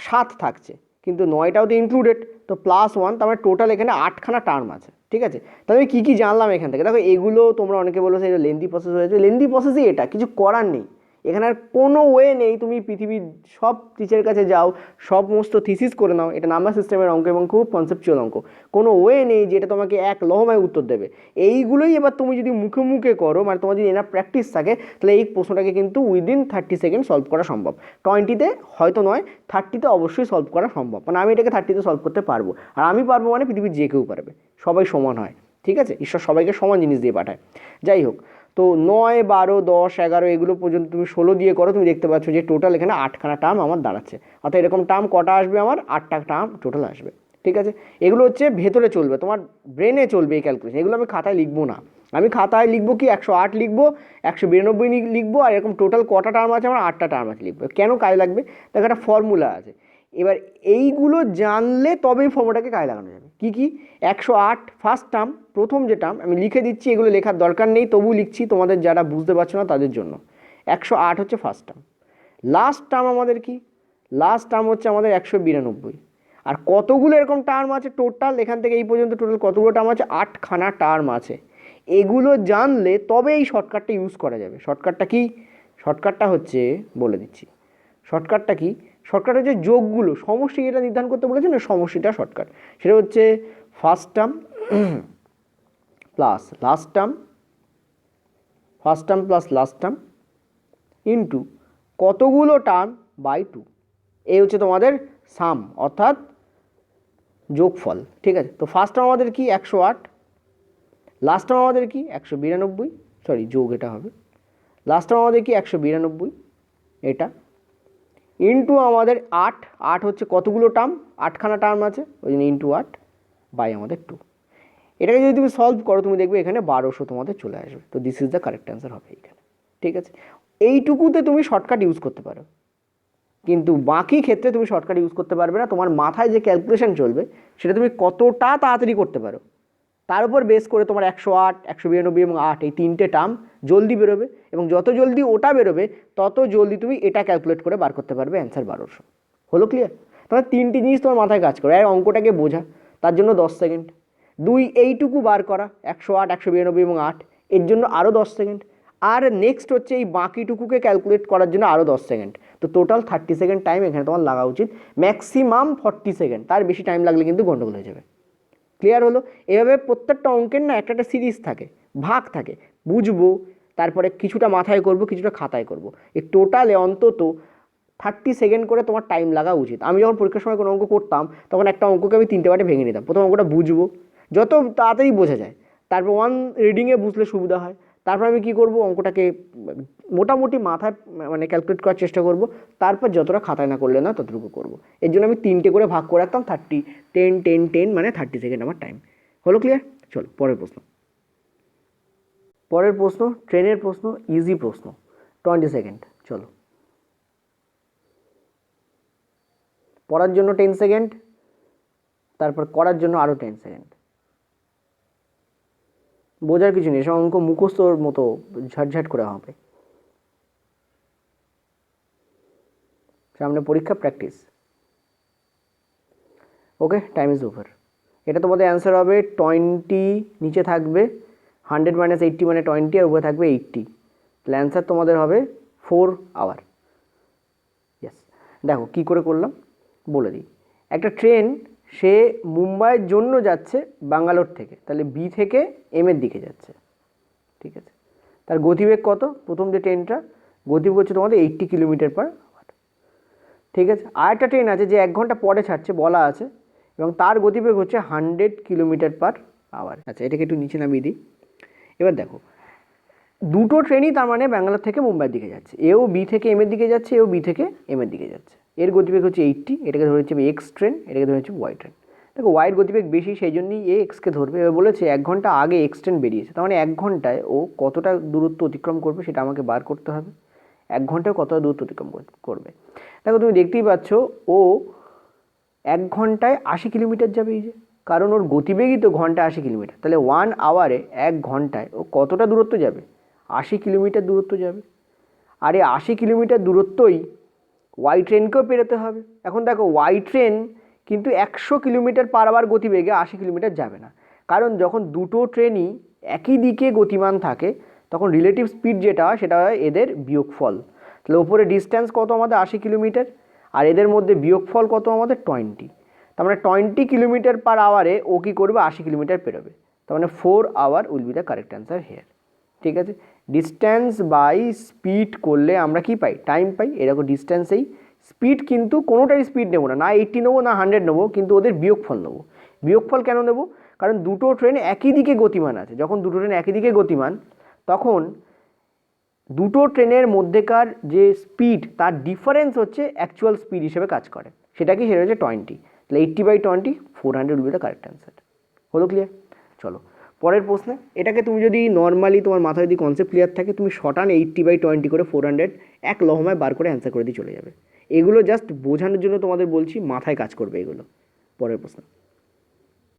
7 থাকছে, কিন্তু 9টাও তো ইনক্লুডেড, তো +1, তার মানে টোটাল এখানে 8খানা টার্ম আছে, ঠিক আছে। তাহলে আমি কী কী জানলাম এখান থেকে, দেখো এগুলো তোমরা অনেকে বলেছো এটা লেন্দি প্রসেস হয়েছে, লেন্দি প্রসেসই, এটা কিছু করার নেই, এখানে আর কোনো ওয়ে নেই। তুমি পৃথিবীর সব টিচারের কাছে যাও, সমস্ত থিসিস করে নাও, এটা নাম্বার সিস্টেমের অঙ্ক এবং খুব কনসেপচুয়াল অঙ্ক, কোনো ওয়ে নেই যে এটা তোমাকে এক লহমায় উত্তর দেবে। এইগুলোই এবার তুমি যদি মুখে মুখে করো, মানে তোমার যদি এনার প্র্যাকটিস থাকে, তাহলে এই প্রশ্নটাকে কিন্তু উইদিন 30 সেকেন্ড সলভ করা সম্ভব। 20-তে হয়তো নয়, 30-তে অবশ্যই সলভ করা সম্ভব, মানে আমি এটাকে 30-তে সলভ করতে পারবো, আর আমি পারবো মানে পৃথিবীর যে কেউ পারবে, সবাই সমান হয়, ঠিক আছে, ঈশ্বর সবাইকে সমান জিনিস দিয়ে পাঠায়। যাই হোক, তো 9, 12, 10, 11 এগুলো পর্যন্ত তুমি 16 দিয়ে করো, তুমি দেখতে পাচ্ছ যে টোটাল এখানে 8খানা টার্ম আমার দাঁড়াচ্ছে, অর্থাৎ এরকম টার্ম কটা আসবে, আমার 8টা টার্ম টোটাল আসবে, ঠিক আছে। এগুলো হচ্ছে ভেতরে চলবে, তোমার ব্রেনে চলবে এই ক্যালকুলেশন, এগুলো আমি খাতায় লিখবো না। আমি খাতায় লিখবো কি 108 লিখবো, 192 লিখবো, আর এরকম টোটাল কটা টার্ম আছে আমার 8টা টার্ম আছে লিখবো। কেন কাজে লাগবে, দেখো একটা ফর্মুলা আছে, এবার এইগুলো জানলে তবেই ফর্মুলাটাকে কাজে লাগানো যাবে। কি কি, 108 ফার্স্ট টার্ম, প্রথম যে টার্ম, আমি লিখে দিচ্ছি, এগুলো লেখার দরকার নেই, তবু লিখছি তোমাদের যারা বুঝতে পারছো না তাদের জন্য। 108 হচ্ছে ফার্স্ট টার্ম। লাস্ট টার্ম আমাদের কি, লাস্ট টার্ম হচ্ছে আমাদের 192। আর কতগুলো এরকম টার্ম আছে টোটাল, এখান থেকে এই পর্যন্ত টোটাল কতগুলো টার্ম আছে, 8খানা টার্ম আছে। এগুলো জানলে তবে এই শর্টকাটটা ইউজ করা যাবে। শর্টকাটটা কি, শর্টকাটটা হচ্ছে বলে দিচ্ছি, শর্টকাটটা কি, শর্টকাট হচ্ছে যোগগুলো, সমষ্টি যেটা নির্ধারণ করতে বলেছে না, সমষ্টিটা শর্টকাট, সেটা হচ্ছে first term plus last term, first term plus last term into কতগুলো টার্ম বাই 2, এই হচ্ছে তোমাদের সাম, অর্থাৎ যোগফল, ঠিক আছে। তো ফার্স্ট টার্ম আমাদের কি 108, লাস্ট টার্ম আমাদের কি 192, সরি যোগ এটা হবে, লাস্ট টার্ম আমাদের কি 192 এটা, ইন্টু আমাদের 8, 8 হচ্ছে কতগুলো টার্ম, 8খানা টার্ম আছে, ওই জন্য ইন্টু 8 বাই আমাদের 2। এটাকে যদি তুমি সলভ করো তুমি দেখবে এখানে 1200 তোমাদের চলে আসবে। তো this is the correct answer হবে এইখানে, ঠিক আছে। এইটুকুতে তুমি শর্টকাট ইউজ করতে পারো, কিন্তু বাকি ক্ষেত্রে তুমি শর্টকাট ইউজ করতে পারবে না। তোমার মাথায় যে ক্যালকুলেশন চলবে সেটা তুমি কতটা তাড়াতাড়ি করতে পারো তার উপর বেস করে তোমার 108, 192 এবং 8 এই তিনটে টার্ম জলদি বেরোবে, এবং যত জলদি ওটা বেরোবে তত জলদি তুমি এটা ক্যালকুলেট করে বার করতে পারবে অ্যান্সার 1200। হলো ক্লিয়ার? তাহলে তিনটি জিনিস তোমার মাথায় কাজ করে, আর অঙ্কটাকে বোঝা, তার জন্য 10 সেকেন্ড, 2 এইটুকু বার করা 108, 192 এবং 8, এর জন্য আরও 10 সেকেন্ড, আর নেক্সট হচ্ছে এই বাকিটুকুকে ক্যালকুলেট করার জন্য আরও 10 সেকেন্ড। তো টোটাল 30 সেকেন্ড টাইম এখানে তোমার লাগা উচিত, ম্যাক্সিমাম 40 সেকেন্ড, তার বেশি টাইম লাগলে কিন্তু গন্ডগোল হয়ে যাবে। ক্লিয়ার হলো? এভাবে প্রত্যেকটা অঙ্কের না একটা একটা সিরিজ থাকে, ভাগ থাকে, বুঝবো, তারপরে কিছুটা মাথায় করব, কিছুটা খাতায় করব, এই টোটালে অন্তত 30 সেকেন্ড করে তোমার টাইম লাগা উচিত। আমি যখন পরীক্ষার সময় কোনো অঙ্ক করতাম তখন একটা অঙ্ককে আমি 3টে পার্টে ভেঙে নিতাম। প্রথম অঙ্কটা বুঝবো, যত তাড়াতাড়ি বোঝা যায়, তারপর ওয়ান রিডিংয়ে বুঝলে সুবিধা হয়, তারপর আমি কী করবো, অঙ্কটাকে মোটামুটি মাথায় মানে ক্যালকুলেট করার চেষ্টা করব, তারপর যতটা খাতায় না করলে না ততটুকু করব। এর জন্য আমি 3টে করে ভাগ করে রাখতাম, 30, 10, 10, 10, মানে 30 সেকেন্ড আমার টাইম। হলো ক্লিয়ার? চলো পরের প্রশ্ন। পরের প্রশ্ন ট্রেনের প্রশ্ন, ইজি প্রশ্ন, 20 সেকেন্ড। চলো, পড়ার জন্য 10 সেকেন্ড, তারপর করার জন্য আরও 10 সেকেন্ড। বোঝার কিছু নেই, সব অঙ্ক মুখস্থর মতো ঝাটঝাট করে হবে। সামনে পরীক্ষা, practice. Okay, time is over. এটা তোমাদের অ্যান্সার হবে 20, নিচে থাকবে 100 - 80 মানে 20, আর উপরে থাকবে 80। তাহলে অ্যান্সার তোমাদের হবে 4 আওয়ার। ইয়েস। দেখো কী করে করলাম বলে দিই। একটা ট্রেন সে মুম্বাইয়ের জন্য যাচ্ছে ব্যাঙ্গালোর থেকে, তাহলে বি থেকে এম এর দিকে যাচ্ছে, ঠিক আছে। তার গতিবেগ কত? প্রথম যে ট্রেনটা গতিবেগ হচ্ছে তোমাদের 80 কিলোমিটার/আওয়ার, ঠিক আছে। আর একটা ট্রেন আছে যে 1 ঘন্টা পরে ছাড়ছে বলা আছে, এবং তার গতিবেগ হচ্ছে 100 কিলোমিটার/আওয়ার। আচ্ছা, এটাকে একটু নিচে নামিয়ে দিই। এবার দেখো দুটো ট্রেনই তার মানে ব্যাঙ্গালোর থেকে মুম্বাইয়ের দিকে যাচ্ছে, এও বি থেকে এম এর দিকে যাচ্ছে, এও বি থেকে এম এর দিকে যাচ্ছে। এর গতিবেগ হচ্ছে 80, এটাকে ধরে হচ্ছে এক্স ট্রেন, এটাকে ধরে হচ্ছে ওয়াই ট্রেন। দেখো ওয়াইয়ের গতিবেগ বেশি, সেই জন্যই এ এক্সকে ধরবে। এবার বলেছে 1 ঘন্টা আগে এক্স ট্রেন বেরিয়েছে, তার মানে 1 ঘন্টায় ও কতটা দূরত্ব অতিক্রম করবে সেটা আমাকে বার করতে হবে। 1 ঘন্টায় কতটা দূরত্ব অতিক্রম করবে। দেখো তুমি দেখতেই পাচ্ছ ও 1 ঘন্টায় 80 কিলোমিটার যাবে, এই যে, কারণ ওর গতিবেগই তো ঘন্টায় 80 কিলোমিটার। তাহলে 1 আওয়ারে 1 ঘন্টায় ও কতটা দূরত্ব যাবে? 80 কিলোমিটার দূরত্ব যাবে। আর এই 80 কিলোমিটার দূরত্বই ওয়াই ট্রেনকেও পেরোতে হবে। এখন দেখো ওয়াই ট্রেন কিন্তু 100 কিলোমিটার/আওয়ার গতিবেগে 80 কিলোমিটার যাবে না, কারণ যখন দুটো ট্রেনই একই দিকে গতিমান থাকে তখন রিলেটিভ স্পিড যেটা হয় সেটা হয় এদের বিয়োগফল। তাহলে ওপরে ডিস্ট্যান্স কত আমাদের 80 কিলোমিটার, আর এদের মধ্যে বিয়োগফল কত আমাদের 20। তার মানে 20 কিলোমিটার/আওয়ারে ও কী করবে? 80 কিলোমিটার পেরোবে। তার মানে 4 hour will be the correct answer here, ঠিক আছে। ডিস্ট্যান্স বাই স্পিড করলে আমরা কি পাই? টাইম পাই। এরকম ডিস্ট্যান্সেই স্পিড কিন্তু কোনোটাই স্পিড নেবো না, না 80 নেবো না 100 নেবো, কিন্তু ওদের বিয়োগফল নেবো। বিয়োগফল কেন নেবো? কারণ দুটো ট্রেন একই দিকে গতিমান আছে। যখন দুটো ট্রেন একই দিকে গতিমান তখন দুটো ট্রেনের মধ্যেকার যে স্পিড তার ডিফারেন্স হচ্ছে অ্যাকচুয়াল স্পিড হিসেবে কাজ করে। সেটা কি? সেটা হচ্ছে 20। তাহলে 80/20, 400 will be the correct answer. হলো ক্লিয়ার? চলো পরের প্রশ্নে। এটাকে তুমি যদি নর্মালি তোমার মাথায় যদি কনসেপ্ট ক্লিয়ার থাকে, তুমি শর্টান 80/20 করে 400 এক লহমায় বার করে অ্যান্সার করে দিয়ে চলে যাবে। এগুলো জাস্ট বোঝানোর জন্য তোমাদের বলছি, মাথায় কাজ করবে এগুলো। পরের প্রশ্ন।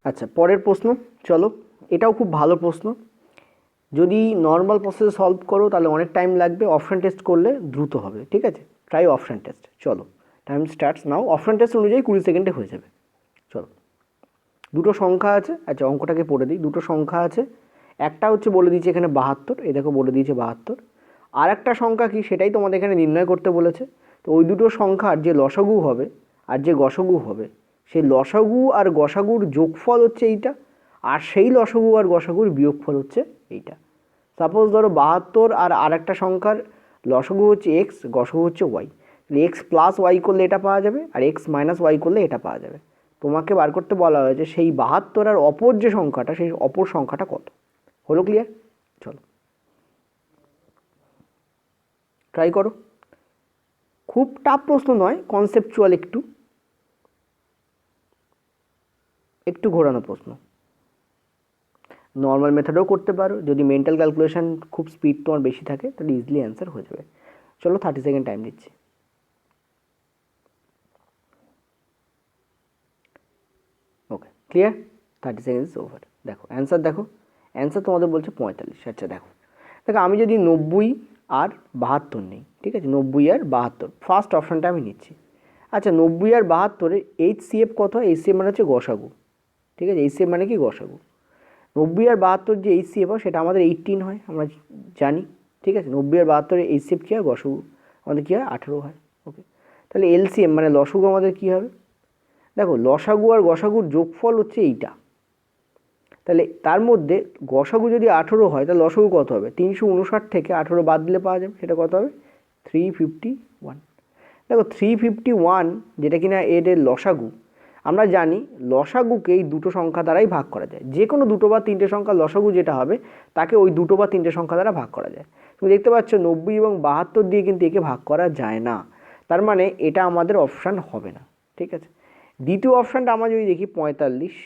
আচ্ছা, পরের প্রশ্ন চলো। এটাও খুব ভালো প্রশ্ন। যদি নর্মাল প্রসেসে সলভ করো তাহলে অনেক টাইম লাগবে, অপশান টেস্ট করলে দ্রুত হবে, ঠিক আছে। Try option test. চলো time starts now. Option test অনুযায়ী 20 সেকেন্ডে হয়ে যাবে। চলো, দুটো সংখ্যা আছে। আচ্ছা, অঙ্কটাকে পড়ে দিই। দুটো সংখ্যা আছে, একটা হচ্ছে বলে দিয়েছে এখানে 72, এই দেখো বলে দিয়েছে 72। আর একটা সংখ্যা কি সেটাই তোমাদের এখানে নির্ণয় করতে বলেছে। তো ওই দুটো সংখ্যার যে লসাগু হবে আর যে গসাগু হবে, সেই লসাগু আর গসাগুর যোগফল হচ্ছে এইটা, আর সেই লসাগু আর গসাগুর বিয়োগফল হচ্ছে এইটা। সাপোজ ধরো 72 আর আরেকটা সংখ্যার লসাগু হচ্ছে এক্স, গসাগু হচ্ছে ওয়াই। তাহলে এক্স প্লাস ওয়াই করলে এটা পাওয়া যাবে, আর এক্স মাইনাস ওয়াই করলে এটা পাওয়া যাবে। তোমাকে বার করতে বলা হয়েছে সেই 72 আর অপর যে সংখ্যাটা, সেই অপর সংখ্যাটা কত। হলো ক্লিয়ার? চলো ট্রাই করো। খুব টাফ প্রশ্ন নয়, কনসেপচুয়াল, একটু একটু ঘোরানো প্রশ্ন। নর্মাল মেথডেও করতে পারো, যদি মেন্টাল ক্যালকুলেশন খুব স্পিড তোমার বেশি থাকে তাহলে ইজিলি অ্যান্সার হয়ে যাবে। চলো 30 সেকেন্ড টাইম দিচ্ছি। ওকে, ক্লিয়ার? 30 seconds over. দেখো অ্যান্সার, দেখো অ্যান্সার তোমাদের বলছে 45। আচ্ছা দেখো, দেখো আমি যদি 90 আর 72 নেই, ঠিক আছে, 90 আর 72, ফার্স্ট অপশানটা আমি নিচ্ছি। আচ্ছা, 90 আর 72-এর HCF কত হয়? HCF মানে হচ্ছে গসাগু, ঠিক আছে। HCF মানে কি? গসাগু। 90 আর 72 যে HCF হয় সেটা আমাদের 18 হয়, আমরা জানি, ঠিক আছে। 90 আর 72-এর HCF কী হয়? গসাগু আমাদের কী হয়? 18 হয়। ওকে, তাহলে LCM মানে লসাগু আমাদের কী হবে? দেখো লসাগু আর গসাগুর যোগফল হচ্ছে এইটা। তাহলে তার মধ্যে গসাগু যদি 18 হয় তাহলে লসাগু কত হবে? 359 থেকে 18 বাদ দিলে পাওয়া যাবে, সেটা কত হবে? 351। দেখো 351 যেটা কিনা এর লসাগু, আমরা জানি লসাগুকে এই দুটো সংখ্যা দ্বারাই ভাগ করা যায়। যে কোনো দুটো বা তিনটে সংখ্যার লসাগু যেটা হবে তাকে ওই দুটো বা তিনটে সংখ্যা দ্বারা ভাগ করা যায়। তুমি দেখতে পাচ্ছ 90 এবং 72 দিয়ে কিন্তু একে ভাগ করা যায় না, তার মানে এটা আমাদের অপশান হবে না, ঠিক আছে। দ্বিতীয় অপশানটা আমরা যদি দেখি 45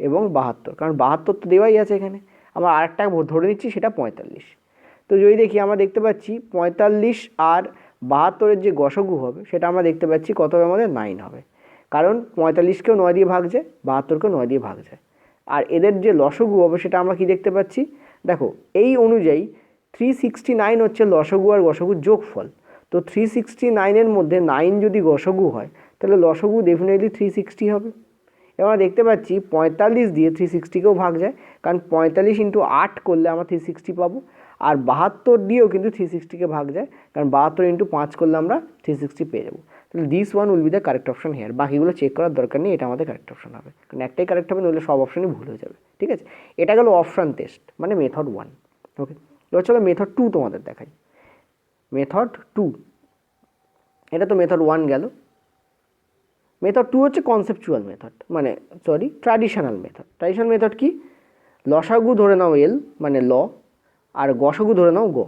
এবং 72, কারণ 72 তো দেওয়াই আছে এখানে, আমরা আরেকটা ধরে নিচ্ছি সেটা 45। তো যদি দেখি আমরা দেখতে পাচ্ছি 45 আর 72-এর যে গসাগু হবে সেটা আমরা দেখতে পাচ্ছি কত হবে? আমাদের 9 হবে, কারণ 45কেও 9 দিয়ে ভাগ যায়, 72কেও 9 দিয়ে ভাগ যায়। আর এদের যে লসাগু হবে সেটা আমরা কি দেখতে পাচ্ছি? দেখো এই অনুযায়ী 369 হচ্ছে লসাগু আর গসাগুর যোগফল। তো 369 মধ্যে 9 যদি গসগু হয় তাহলে লসগু ডেফিনেটলি 360 হবে। এবার আমরা দেখতে পাচ্ছি 45 দিয়ে 360কেও ভাগ যায়, কারণ 45 ইন্টু 8 করলে আমরা 360 পাবো। আর 72 দিয়েও কিন্তু 360কে ভাগ যায়, কারণ 72 ইন্টু 5 করলে আমরা 360 পেয়ে যাবো। তাহলে this one will be the correct option here. বাকিগুলো চেক করার দরকার নেই, এটা আমাদের কারেক্ট অপশন হবে, কারণ একটাই কারেক্ট হবে, নইলে সব অপশনই ভুল হয়ে যাবে। ঠিক আছে, এটা গেল অপশন টেস্ট মানে মেথড 1। ওকে, এবার চলো মেথড 2 তোমাদের দেখাই। মেথড 2, এটা তো মেথড 1 গেল। মেথড 2 হচ্ছে কনসেপচুয়াল মেথড, মানে sorry traditional method. Traditional method কি? লসাগু ধরে নাও এল মানে ল, আর গসাগু ধরে নাও গ।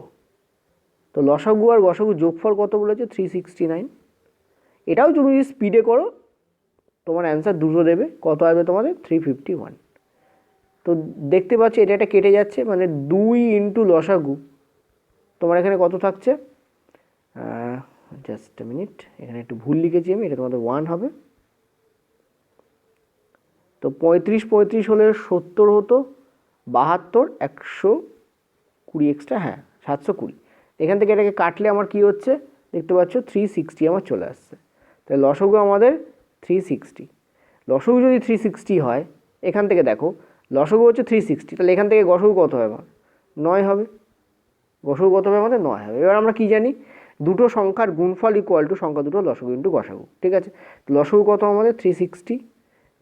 তো লসাগু আর গসাগু যোগফল কত বলেছে? 369। এটাও তুমি যদি স্পিডে করো তোমার অ্যান্সার দুটো দেবে, কত আসবে তোমাদের? 351। তো দেখতে পাচ্ছ এটা একটা কেটে যাচ্ছে, মানে 2 ইন্টু লসাগু তোমার এখানে কত থাকছে? জাস্ট এ মিনিট, এখানে একটু ভুল লিখেছি আমি, এটা তোমাদের 1 হবে। তো 35 হলে 70 হতো, 72, 120 এক্সট্রা, হ্যাঁ 720। এখান থেকে এটাকে কাটলে আমার কি হচ্ছে দেখতে পাচ্ছ? 360 আমার চলে আসছে। তাহলে লসগু আমাদের 360। লসগু যদি 360 হয়, এখান থেকে দেখো লসগু হচ্ছে 360, তাহলে এখান থেকে গসগু কত হবে? আমার 9 হবে। গসগু কত হবে? আমাদের 9 হবে। এবার আমরা কি জানি? দুটো সংখ্যার গুণফল ইকুয়াল টু সংখ্যা দুটো লসগু ইন্টু গসাগু। ঠিক আছে, লসগু কত আমাদের? 360,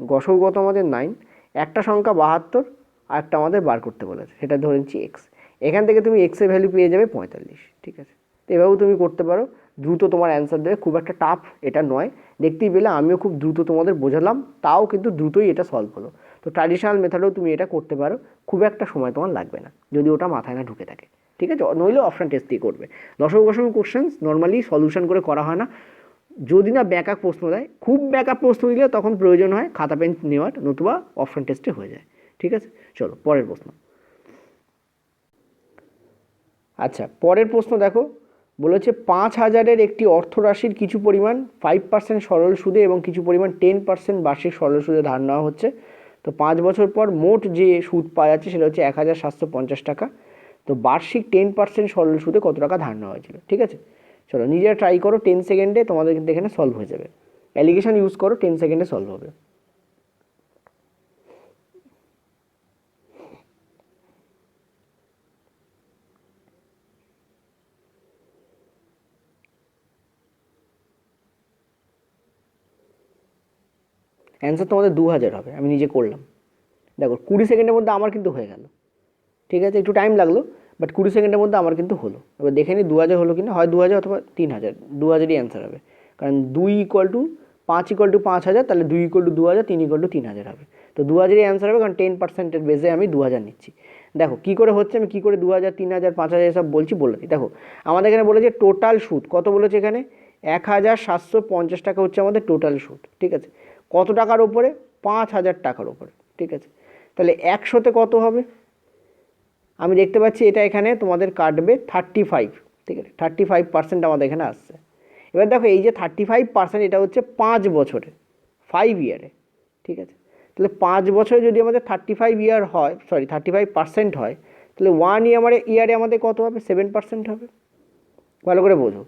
গসগু কত আমাদের? 9। একটা সংখ্যা 72 আর একটা আমাদের বার করতে বলেছে, সেটা ধরে নিচ্ছি এক্স। এখান থেকে তুমি এক্সের ভ্যালু পেয়ে যাবে 45। ঠিক আছে, তো এভাবেও তুমি করতে পারো, দ্রুত তোমার অ্যান্সার দেবে। খুব একটা টাফ এটা নয়, দেখতেই পেলে আমিও খুব দ্রুত তোমাদের বোঝালাম, তাও কিন্তু দ্রুতই এটা সলভ হলো। তো ট্র্যাডিশনাল মেথডেও তুমি এটা করতে পারো, খুব একটা সময় তোমার লাগবে না যদি ওটা মাথায় না ঢুকে থাকে। ঠিক আছে, নইলে অপশান টেস্ট দিয়ে করবে। দশক কোশ্চেন্স নর্মালি সলিউশন করে করা হয় না, যদি না ব্যাকআপ প্রশ্ন দেয়। খুব ব্যাকআপ প্রশ্ন দিলে তখন প্রয়োজন হয় খাতা পেন নেওয়ার, নতুবা অপশন টেস্টে হয়ে যায়। ঠিক আছে, চলো পরের প্রশ্ন। আচ্ছা, পরের প্রশ্ন দেখো, বলেছে 5,000-এর একটি অর্থরাশির কিছু পরিমাণ 5% সরল সুদে এবং কিছু পরিমাণ 10% বার্ষিক সরল সুদে ধার নেওয়া হচ্ছে। তো 5 বছর পর মোট যে সুদ পাওয়া যাচ্ছে সেটা হচ্ছে 1,750 টাকা। তো বার্ষিক 10% সরল সুদে কত টাকা ধার নেওয়া হয়েছিল? ঠিক আছে, চলো নিজেরা ট্রাই করো, 10 সেকেন্ডে তোমাদের কিন্তু এখানে সলভ হয়ে যাবে। অ্যালিগেশন ইউজ করো, 10 সেকেন্ডে সলভ হবে। অ্যান্সার তোমাদের 2,000 হবে, আমি নিজে করলাম। দেখো 20 সেকেন্ডের মধ্যে আমার কিন্তু হয়ে গেল। ঠিক আছে, একটু টাইম লাগলো, বাট 20 সেকেন্ডের মধ্যে আমার কিন্তু হলো। এবার দেখে নিই 2,000 হলো কিনা, হয় 2,000 অথবা 3,000। 2,000ই অ্যান্সার হবে, কারণ 2 ইকুয়াল টু 5 ইকুয়াল টু 5,000, তাহলে 2 ইকুয়াল টু 2,000, 3 ইকুয়াল টু 3,000 হবে। তো 2,000ই অ্যান্সার হবে, কারণ 10%-এর বেসে আমি 2,000 নিচ্ছি। দেখো কী করে হচ্ছে, আমি কী করে 2,000, 3,000, 5,000 এসব বলছি বলে দিই। দেখো আমাদের এখানে বলেছে টোটাল সুদ কত বলেছে, এখানে 1,750 টাকা হচ্ছে আমাদের টোটাল সুদ। ঠিক আছে, কত টাকার ওপরে? 5,000 টাকার ওপরে। ঠিক আছে, তাহলে 100তে কত হবে? আমি দেখতে পাচ্ছি এটা এখানে তোমাদের কাটবে 35। ঠিক আছে, 35% আমাদের এখানে আসছে। এবার দেখো এই যে 35%, এটা হচ্ছে 5 বছরে, 5 ইয়ারে। ঠিক আছে, তাহলে 5 বছরে যদি আমাদের 35 ইয়ার হয়, সরি 35% হয়, তাহলে 1 ইয়ারে আমাদের কত হবে? 7% হবে। ভালো করে বোঝো,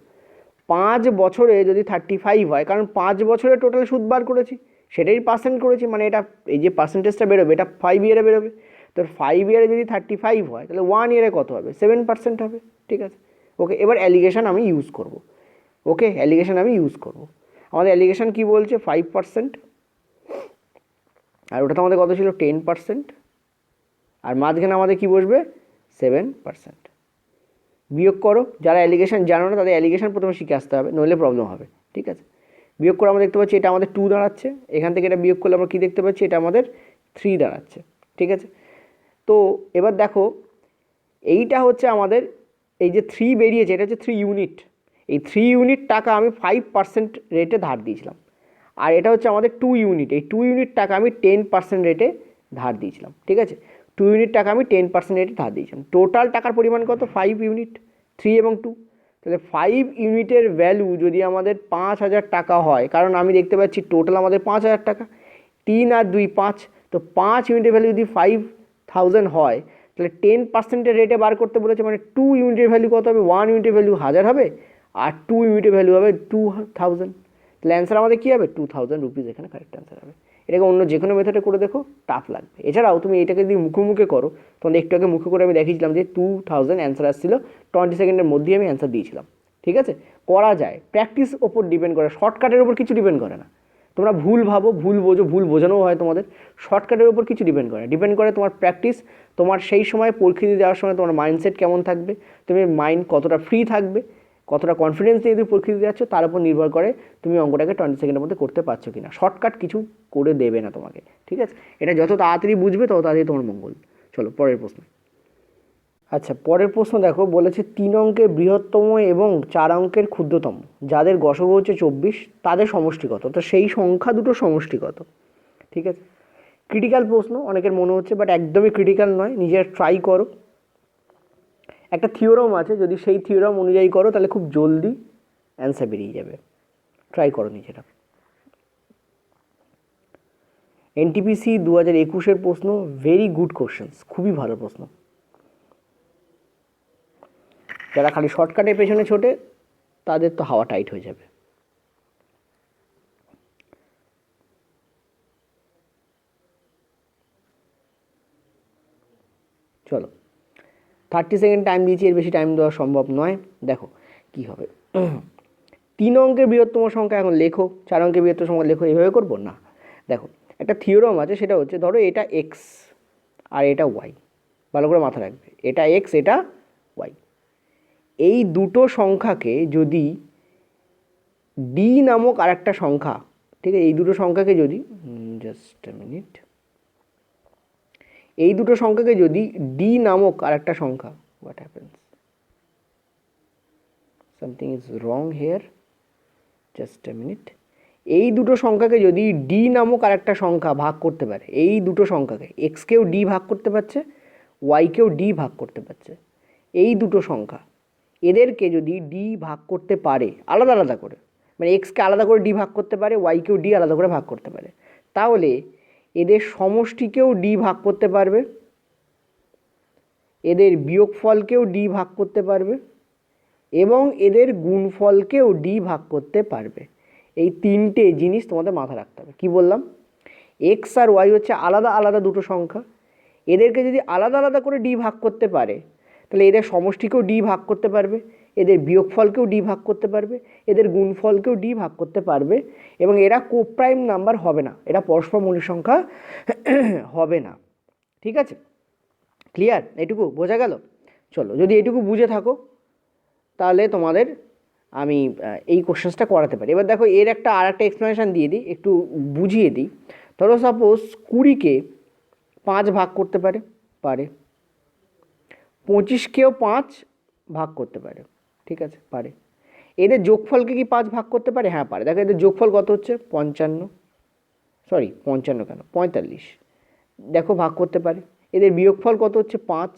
5 বছরে যদি 35 হয়, কারণ 5 বছরে টোটাল সুদ বার করেছি, সেটাই পার্সেন্ট করেছি, মানে এটা এই যে পার্সেন্টেজটা বেরোবে এটা 5 ইয়ারে বেরোবে। তো 5 ইয়ারে যদি 35 হয়, তাহলে 1 ইয়ারে কত হবে? 7% হবে। ঠিক আছে, ওকে, এবার অ্যালিগেশন আমি ইউজ করব। ওকে, অ্যালিগেশন আমি ইউজ করব। আমাদের অ্যালিগেশন কী বলছে? 5%, আর ওটা তো আমাদের কত ছিল? 10%, আর মাঝখানে আমাদের কী বসবে? 7%। বিয়োগ করো, যারা অ্যালিগেশন জানো না তাদের অ্যালিগেশন প্রথমে শিখে আসতে হবে, নইলে প্রবলেম হবে। ঠিক আছে, বিয়োগ করে আমরা দেখতে পাচ্ছি এটা আমাদের 2 দাঁড়াচ্ছে, এখান থেকে এটা বিয়োগ করলে আমরা কী দেখতে পাচ্ছি? এটা আমাদের 3 দাঁড়াচ্ছে। ঠিক আছে, তো এবার দেখো এইটা হচ্ছে আমাদের এই যে 3 বেরিয়েছে, এটা হচ্ছে 3 ইউনিট। এই 3 ইউনিট টাকা আমি 5% রেটে ধার দিয়েছিলাম, আর এটা হচ্ছে আমাদের 2 ইউনিট। এই 2 ইউনিট টাকা আমি 10% রেটে ধার দিয়েছিলাম। ঠিক আছে, 2 ইউনিট টাকা আমি 10% রেটে ধার দিয়েছিলাম। টোটাল টাকার পরিমাণ কত? 5 ইউনিট, 3 এবং 2। তাহলে 5 ইউনিটের ভ্যালু যদি আমাদের 5,000 টাকা হয়, কারণ আমি দেখতে পাচ্ছি টোটাল আমাদের 5,000 টাকা, 3 আর 2 5, তো 5 ইউনিটের ভ্যালু যদি 5,000 হয়, তাহলে 10%-এর রেটে বার করতে বলেছে, মানে 2 ইউনিটের ভ্যালু কত হবে? 1 ইউনিটের ভ্যালু 1,000 হবে, আর 2 ইউনিটের ভ্যালু হবে 2000, তাহলে অ্যান্সার আমাদের কী হবে 2000 রুপিস, এখানে কারেক্ট অ্যান্সার হবে। এটাকে অন্য যে কোনো মেথডে করে দেখো, টাফ লাগবে। এছাড়াও তুমি এটাকে যদি মুখে করো, তোমাদের একটু আগে মুখে করে আমি দেখিয়েছিলাম যে 2000 অ্যান্সার আসছিল, 20 সেকেন্ডের মধ্যেই আমি অ্যান্সার দিয়েছিলাম। ঠিক আছে, করা যায়, প্র্যাকটিস ওপর ডিপেন্ড করে, শর্টকাটের ওপর কিছু ডিপেন্ড করে না। তোমরা ভুল ভাবো, ভুল বোঝো, ভুল বোঝানোও হয় তোমাদের, শর্টকাটের ওপর কিছু ডিপেন্ড করে তোমার প্র্যাকটিস, তোমার সেই সময় পরীক্ষা দিয়ে দেওয়ার সময় তোমার মাইন্ডসেট কেমন থাকবে, তুমি মাইন্ড কতটা ফ্রি থাকবে, কতটা কনফিডেন্স নিয়ে তুমি পরীক্ষা দিতে যাচ্ছ, তার উপর নির্ভর করে তুমি অঙ্কটাকে 20 সেকেন্ডের মধ্যে করতে পারছো কিনা। শর্টকাট কিছু করে দেবে না তোমাকে, ঠিক আছে? এটা যত তাড়াতাড়ি বুঝবে তত তাড়াতাড়ি তোমার মঙ্গল। চলো পরের প্রশ্ন। আচ্ছা, পরের প্রশ্ন দেখো, বলেছে 3 অঙ্কের বৃহত্তম এবং 4 অঙ্কের ক্ষুদ্রতম যাদের গসগ হচ্ছে 24, তাদের সমষ্টি কত? তো সেই সংখ্যা দুটো সমষ্টি কত? ঠিক আছে, ক্রিটিক্যাল প্রশ্ন অনেকের মনে হচ্ছে, বাট একদমই ক্রিটিক্যাল নয়, নিজের ট্রাই করো। একটা থিওরাম আছে, যদি সেই থিওরাম অনুযায়ী করো তাহলে খুব জলদি অ্যান্সার বেরিয়ে যাবে। ট্রাই করো নিজেরা। এনটিপিসি 2021-এর প্রশ্ন, ভেরি গুড কোশ্চেন্স, খুবই ভালো প্রশ্ন। যারা খালি শর্টকাটের পেছনে ছোটে তাদের তো হাওয়া টাইট হয়ে যাবে। চলো, 30 সেকেন্ড টাইম দিয়েছি, এর বেশি টাইম দেওয়া সম্ভব নয়। দেখো কি হবে, 3 অঙ্কের বৃহত্তম সংখ্যা এখন লেখো, 4 অঙ্কের বৃহত্তম সংখ্যা লেখো, এইভাবে করবো না। দেখো একটা থিওরাম আছে, সেটা হচ্ছে ধরো এটা এক্স আর এটা ওয়াই, ভালো করে মাথা রাখবে, এটা এক্স এটা ওয়াই। এই দুটো সংখ্যাকে যদি ডি নামক আর একটা সংখ্যা, ঠিক আছে, এই দুটো সংখ্যাকে যদি জাস্ট এ মিনিট, এই দুটো সংখ্যাকে যদি ডি নামক আর একটা সংখ্যা, what happens, something is wrong here, just a minute, এই দুটো সংখ্যাকে যদি ডি নামক আর একটা সংখ্যা ভাগ করতে পারে, এই দুটো সংখ্যাকে, এক্সকেও ডি ভাগ করতে পারছে, ওয়াইকেও ডি ভাগ করতে পারছে, এই দুটো সংখ্যা, এদেরকে যদি ডি ভাগ করতে পারে আলাদা আলাদা করে, মানে এক্সকে আলাদা করে ডি ভাগ করতে পারে, ওয়াইকেও ডি আলাদা করে ভাগ করতে পারে, তাহলে এদের সমষ্টিকেও ডি ভাগ করতে পারবে, এদের বিয়োগফলকেও ডি ভাগ করতে পারবে, এবং এদের গুণফলকেও ডি ভাগ করতে পারবে। এই তিনটে জিনিস তোমাদের মাথায় রাখতে হবে। কী বললাম? এক্স আর ওয়াই হচ্ছে আলাদা আলাদা দুটো সংখ্যা, এদেরকে যদি আলাদা আলাদা করে ডি ভাগ করতে পারে তাহলে এদের সমষ্টিকেও ডি ভাগ করতে পারবে, এদের বিয়োগফলকেও ডি ভাগ করতে পারবে, এদের গুণফলকেও ডি ভাগ করতে পারবে, এবং এরা কোপ্রাইম নাম্বার হবে না, এরা পরস্পর মৌলিক সংখ্যা হবে না। ঠিক আছে, ক্লিয়ার? এটুকু বোঝা গেল? চলো, যদি এটুকু বুঝে থাকো তাহলে তোমাদের আমি এই কোশ্চেন্সটা করাতে পারি। এবার দেখো, এর একটা আর একটা এক্সপ্লেনেশান দিয়ে দিই, একটু বুঝিয়ে দিই। ধরো সাপোজ 20কে 5 ভাগ করতে পারে, 25কেও 5 ভাগ করতে পারে, ঠিক আছে, পারে। এদের যোগফলকে কি 5 ভাগ করতে পারে? হ্যাঁ পারে। দেখো এদের যোগফল কত হচ্ছে 55 কেন 45, দেখো ভাগ করতে পারে। এদের বিয়োগফল কত হচ্ছে 5,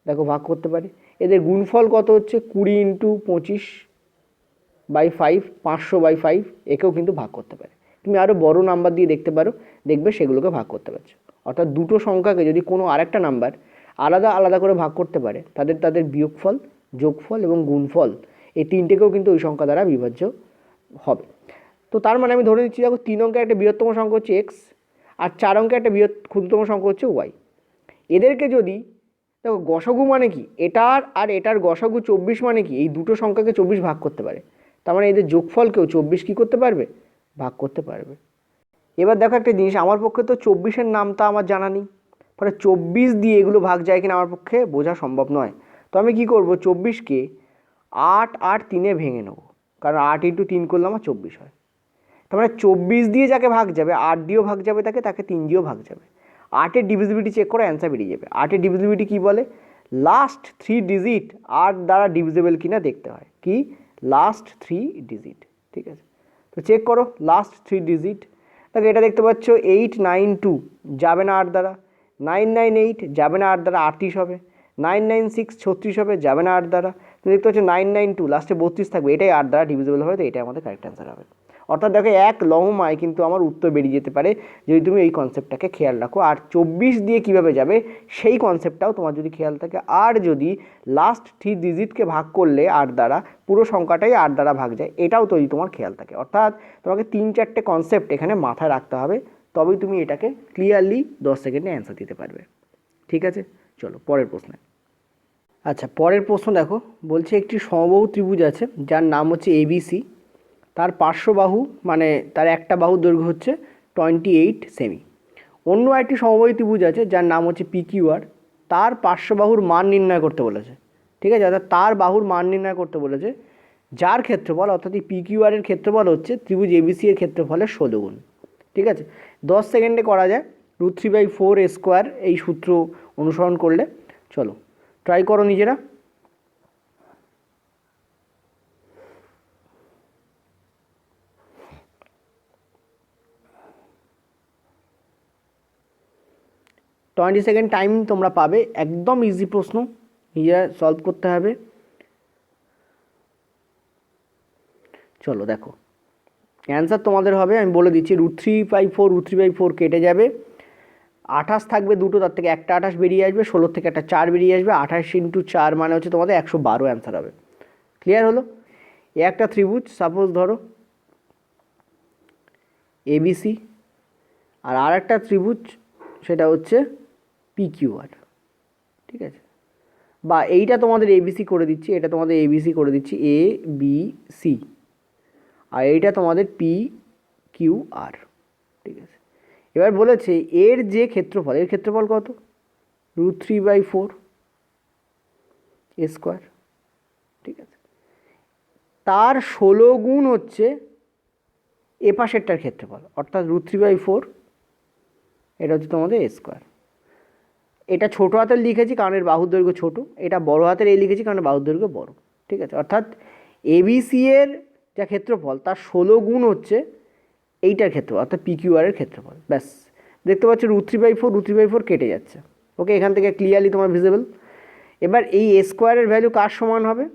দেখো ভাগ করতে পারে। এদের গুণফল কত হচ্ছে 20 × 25/5, 500/5, একেও কিন্তু ভাগ করতে পারে। তুমি আরও বড় নাম্বার দিয়ে দেখতে পারো, দেখবে সেগুলোকে ভাগ করতে পারছো। অর্থাৎ দুটো সংখ্যাকে যদি কোনো আরেকটা নাম্বার আলাদা আলাদা করে ভাগ করতে পারে, তাদের বিয়োগফল, যোগফল এবং গুণফল, এই তিনটেকেও কিন্তু ওই সংখ্যা দ্বারা বিভাজ্য হবে। তো তার মানে আমি ধরে নিচ্ছি, দেখো 3 অঙ্কের একটা বৃহত্তম সংখ্যা হচ্ছে এক্স, আর 4 অঙ্কের একটা ক্ষুদ্রতম সংখ্যা হচ্ছে ওয়াই। এদেরকে যদি, দেখো গসাগু মানে কি, এটার আর এটার গসাগু 24 মানে কি, এই দুটো সংখ্যাকে 24 ভাগ করতে পারে, তার মানে এদের যোগফলকেও 24 কী করতে পারবে? ভাগ করতে পারবে। এবার দেখো একটা জিনিস, আমার পক্ষে তো 24-এর নামটা আমার জানা নেই, ফলে 24 দিয়ে এগুলো ভাগ যায় কিনা আমার পক্ষে বোঝা সম্ভব নয়। তো আমি কী করবো, 24কে 8 আর 3-এ ভেঙে নেবো, কারণ 8 × 3 করলে আমার 24 হয়। তার মানে 24 দিয়ে যাকে ভাগ যাবে, 8 দিয়েও ভাগ যাবে, তাকে 3 দিয়েও ভাগ যাবে। 8-এর ডিভিজিবিলিটি চেক করে অ্যান্সার বেরিয়ে যাবে। 8-এর ডিভিজিবিলিটি কী বলে? লাস্ট 3 ডিজিট 8 দ্বারা ডিভিজিবল কিনা দেখতে হয়। কি? Last 3 digit. ঠিক আছে, তো চেক করো লাস্ট 3 ডিজিট। দেখো এটা দেখতে পাচ্ছ 892 যাবে না 8 দ্বারা, 998 যাবে না 8 দ্বারা, 38 হবে, 996 36 হবে, যাবে না 8 দ্বারা। তুমি দেখতে পাচ্ছ 992 লাস্টে 32 থাকবে, এটাই 8 দ্বারা ডিভিজিবল হবে, তো এটাই আমাদের কারেক্ট অ্যান্সার হবে। অর্থাৎ দেখো এক লহমায় কিন্তু আমার উত্তর বেরিয়ে যেতে পারে যদি তুমি এই কনসেপ্টটাকে খেয়াল রাখো। আর 24 দিয়ে কিভাবে যাবে সেই কনসেপ্টটাও তোমার যদি খেয়াল থাকে। আর যদি লাস্ট 3 ডিজিটকে ভাগ করলে 8 দ্বারা পুরো সংখ্যাটাই 8 দ্বারা ভাগ যায়, এটাও তৈরি তোমার খেয়াল থাকে। অর্থাৎ তোমাকে 3-4টে কনসেপ্ট এখানে মাথায় রাখতে হবে, তবেই তুমি এটাকে ক্লিয়ারলি 10 সেকেন্ডে অ্যান্সার দিতে পারবে। ঠিক আছে, চলো পরের প্রশ্নে। আচ্ছা, পরের প্রশ্ন দেখো, বলছে একটি সমবাহু ত্রিভুজ আছে যার নাম হচ্ছে এবিসি। তার পার্শ্ববাহু মানে তার একটা বাহুর দৈর্ঘ্য হচ্ছে 28 সেমি। অন্য একটি সমবাহু ত্রিভুজ আছে যার নাম হচ্ছে পিকিউআর। তার পার্শ্ববাহুর মান নির্ণয় করতে বলেছে। ঠিক আছে, অর্থাৎ তার বাহুর মান নির্ণয় করতে বলেছে, যার ক্ষেত্রফল অর্থাৎ এই পিকিউআর এর ক্ষেত্রফল হচ্ছে ত্রিভুজ এবিসি এর ক্ষেত্রফলের 16 গুণ। ঠিক আছে, 10 সেকেন্ডে করা যায় √3/4 স্কোয়ার এই সূত্র অনুসরণ করলে। চলো ট্রাই করো নিজেরা। টোয়েন্টি সেকেন্ড টাইম তোমরা পাবে, একদম ইজি প্রশ্ন, নিজেরা সলভ করতে হবে। চলো দেখো অ্যান্সার তোমাদের হবে, আমি বলে দিচ্ছি, √3/4 কেটে যাবে, 28 থাকবে দুটো, তার থেকে একটা 28 বেরিয়ে আসবে, 16 থেকে একটা 4 বেরিয়ে আসবে, 28 × 4 মানে হচ্ছে তোমাদের 112 অ্যান্সার হবে। ক্লিয়ার হলো? এ একটা ত্রিভুজ সাপোজ ধরো এবিসি, আর একটা ত্রিভুজ সেটা হচ্ছে পিকিউআর। ঠিক আছে, বা এইটা তোমাদের এবিসি করে দিচ্ছি, এটা তোমাদের এবিসি করে দিচ্ছি, এ বি সি, আর এইটা তোমাদের পি কিউ আর। ঠিক আছে, এবার বলেছে এর যে ক্ষেত্রফল, এর ক্ষেত্রফল কত? √3/4 স্কোয়ার। ঠিক আছে, তার 16 গুণ হচ্ছে এ পাশেরটার ক্ষেত্রফল, অর্থাৎ √3/4, এটা হচ্ছে তোমাদের স্কোয়ার। এটা ছোটো হাতের লিখেছি কারণ এর বাহুর দৈর্ঘ্য ছোটো, এটা বড় হাতের এই লিখেছি কারণ বাহুর দৈর্ঘ্য বড়। ঠিক আছে, অর্থাৎ এবিসি এর যা ক্ষেত্রফল তার 16 গুণ হচ্ছে এইটার ক্ষেত্রফল, অর্থাৎ পিকিউআর এর ক্ষেত্রফল। ব্যাস, দেখতে পাচ্ছ √3/4 কেটে যাচ্ছে। ওকে, এখান থেকে ক্লিয়ারলি তোমার ভিজিবল। এবার এই স্কোয়ারের ভ্যালু কার সমান হবে?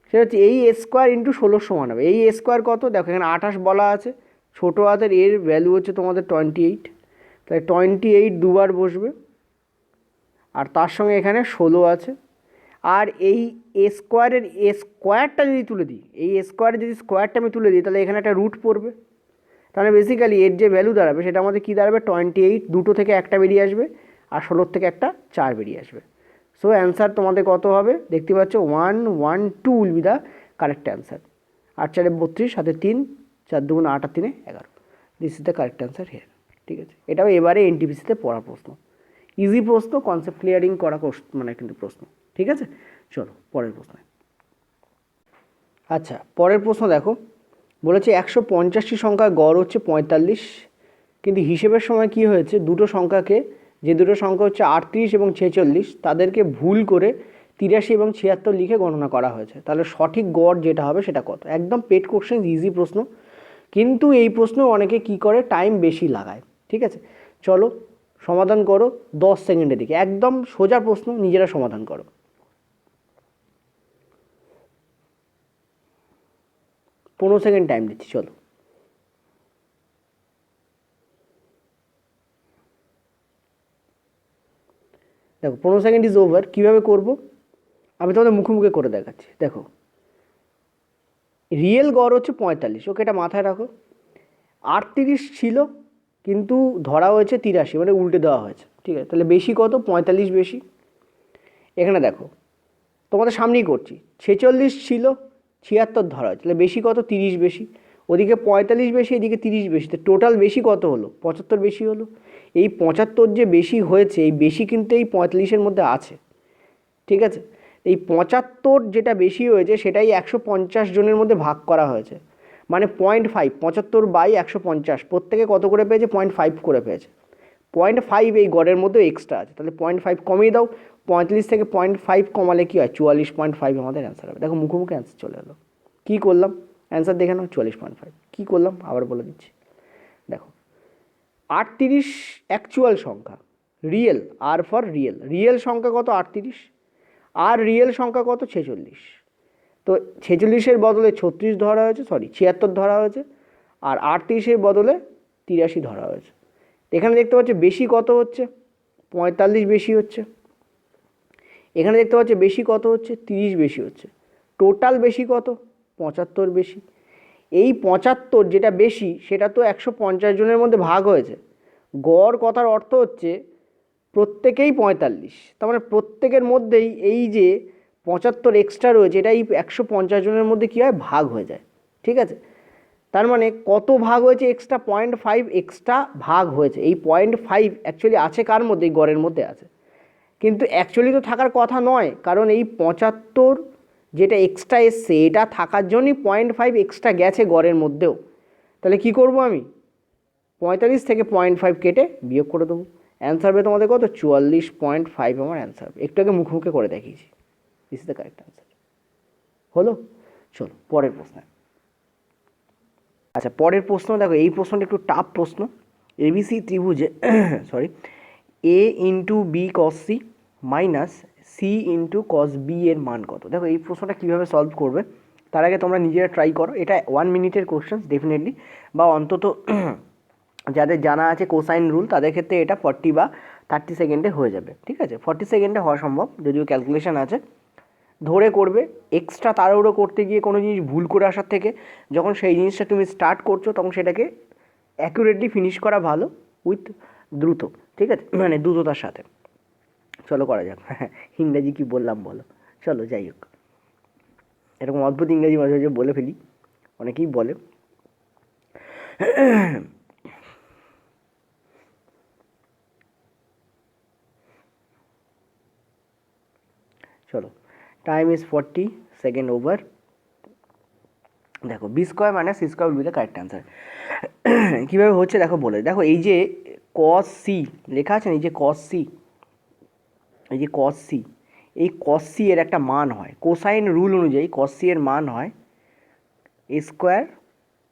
সেটা হচ্ছে এই স্কোয়ার × 16 সমান হবে। এই স্কোয়ার কত? দেখো এখানে 28 বলা আছে, ছোটো হাতের এর ভ্যালু হচ্ছে তোমাদের 28, তাই 28 দুবার বসবে, আর তার সঙ্গে এখানে 16 আছে। আর এই স্কোয়ারের স্কোয়ারটা যদি তুলে দিই, এই স্কোয়ারের যদি স্কোয়ারটা আমি তুলে দিই, তাহলে এখানে একটা রুট পড়বে। তাহলে বেসিক্যালি এর যে ভ্যালু দাঁড়াবে সেটা আমাদের কী দাঁড়াবে? 28, দুটো থেকে একটা বেরিয়ে আসবে, আর 16 থেকে একটা 4 বেরিয়ে আসবে। সো অ্যান্সার তোমাদের কত হবে? দেখতে পাচ্ছ 112 will be the correct answer. 8 4 32, সাথে 3, 4 2 8 আর 3 11। This is the correct answer here. ঠিক আছে, এটাও এবারে এনটিপিসিতে পড়া প্রশ্ন, ইজি প্রশ্ন, কনসেপ্ট ক্লিয়ারিং করা মানে কিন্তু প্রশ্ন। ঠিক আছে, চলো পরের প্রশ্ন। আচ্ছা, পরের প্রশ্ন দেখো, বলেছে 150টি সংখ্যার গড় হচ্ছে 45, কিন্তু হিসেবের সময় কি হয়েছে, দুটো সংখ্যাকে, যে দুটো সংখ্যা হচ্ছে 38 এবং 46, তাদেরকে ভুল করে 83 এবং 76 লিখে গণনা করা হয়েছে। তাহলে সঠিক গড় যেটা হবে সেটা কত? একদম পেড কোশ্চেন, ইজি প্রশ্ন, কিন্তু এই প্রশ্ন অনেকে কি করে, টাইম বেশি লাগায়। ঠিক আছে, চলো সমাধান করো 10 সেকেন্ডের দিকে, একদম সোজা প্রশ্ন, নিজেরা সমাধান করো। পনেরো সেকেন্ড টাইম দিচ্ছি, চলো। দেখো 15 সেকেন্ড ইজ ওভার। কীভাবে করবো আমি তোমাদের মুখে মুখে করে দেখাচ্ছি। দেখো রিয়েল গড় হচ্ছে 45, ওকে, এটা মাথায় রাখো। 38 ছিল কিন্তু ধরা হয়েছে 83, মানে উল্টে দেওয়া হয়েছে। ঠিক আছে, তাহলে বেশি কত? 45 বেশি। এখানে দেখো তোমাদের সামনেই করছি, 46 ছিল, 76 ধরা হয়েছে, তাহলে বেশি কত? 30 বেশি। ওদিকে 45 বেশি, এদিকে 30 বেশি, তো টোটাল বেশি কত হলো? 75 বেশি হলো। এই 75 যে বেশি হয়েছে, এই বেশি কিন্তু এই 45-এর মধ্যে আছে। ঠিক আছে, এই 75 যেটা বেশি হয়েছে সেটাই 150 জনের মধ্যে ভাগ করা হয়েছে, মানে 0.5, 75/150, প্রত্যেকে কত করে পেয়েছে? 0.5 করে পেয়েছে। 0.5 এই গড়ের মধ্যে এক্সট্রা আছে, তাহলে 0.5 কমিয়ে দাও, 45 থেকে 0.5 কমালে কী হয়? 44.5 আমাদের অ্যান্সার হবে। দেখো মুখোমুখি অ্যান্সার চলে এলো। কী করলাম? অ্যান্সার দেখে নাও, 44.5। কী করলাম আবার বলে দিচ্ছি। দেখো 38 অ্যাকচুয়াল সংখ্যা, রিয়েল, আর ফর রিয়েল, রিয়েল সংখ্যা কত? 38, আর রিয়েল সংখ্যা কত? 46। তো 46-এর বদলে 36 ধরা হয়েছে, 76 ধরা হয়েছে, আর 38-এর বদলে 83 ধরা হয়েছে। এখানে দেখতে পাচ্ছ বেশি কত হচ্ছে, 45 বেশি হচ্ছে। এখানে দেখতে পাচ্ছ বেশি কত হচ্ছে, 30 বেশি হচ্ছে। টোটাল বেশি কত, 75 বেশি। এই 75 যেটা বেশি সেটা তো 150 জনের মধ্যে ভাগ হয়েছে। গড় কথার অর্থ হচ্ছে প্রত্যেকেই 45, তার মানে প্রত্যেকের মধ্যেই এই যে 75 এক্সট্রা রয়েছে এটা এই 150 জনের মধ্যে কী হয়, ভাগ হয়ে যায়। ঠিক আছে, তার মানে কত ভাগ হয়েছে, এক্সট্রা 0.5 এক্সট্রা ভাগ হয়েছে। এই 0.5 অ্যাকচুয়ালি আছে কার মধ্যে, এই গড়ের মধ্যে আছে, কিন্তু অ্যাকচুয়ালি তো থাকার কথা নয়, কারণ এই 75 যেটা এক্সট্রা এসছে এটা থাকার জন্যই 0.5 এক্সট্রা গেছে গড়ের মধ্যেও। তাহলে কি করব, আমি 45 থেকে 0.5 কেটে বিয়োগ করে দেবো। অ্যান্সার হবে তোমাদের কত, 44.5 আমার অ্যান্সার। একটু আগে মুখে করে দেখিয়েছি। This is the correct answer. হলো, চলো পরের প্রশ্ন। আচ্ছা, পরের প্রশ্ন দেখো, এই প্রশ্নটা একটু টাফ প্রশ্ন। এবিসি ত্রিভুজে sorry A into B cos C minus C into cos B এর মান কত। দেখো এই প্রশ্নটা কীভাবে সলভ করবে তার আগে তোমরা নিজেরা ট্রাই করো। এটা 1 মিনিটের কোশ্চেন ডেফিনেটলি, বা অন্তত যাদের জানা আছে কোসাইন রুল তাদের ক্ষেত্রে এটা 40 বা 30 সেকেন্ডে হয়ে যাবে। ঠিক আছে, 40 সেকেন্ডে হওয়া সম্ভব, যদিও ক্যালকুলেশন আছে। ধরে করবে, এক্সট্রা তাড়াহুড়ো করতে গিয়ে কোনো জিনিস ভুল করে আসার থেকে যখন সেই জিনিসটা তুমি স্টার্ট করছো তখন সেটাকে অ্যাকুরেটলি ফিনিশ করা ভালো, উইথ দ্রুত। ঠিক আছে, মানে দ্রুততার সাথে। চলো করা যাক। ইংরেজি কি বললাম বলো, চলো যাই হোক। এরকম অদ্ভুত ইংরেজি মাঝে মাঝে বলে ফেলি, অনেকেই বলে। চলো, টাইম ইজ 40 সেকেন্ড ওভার। দেখো B square minus C square will be the correct answer. কীভাবে হচ্ছে দেখো বলে, দেখো এই যে কস সি লেখা আছে না, এই যে কস সি, এই যে কস সি, এই কস সি এর একটা মান হয় কোসাইন রুল অনুযায়ী। কস সি এর মান হয় এ স্কোয়ার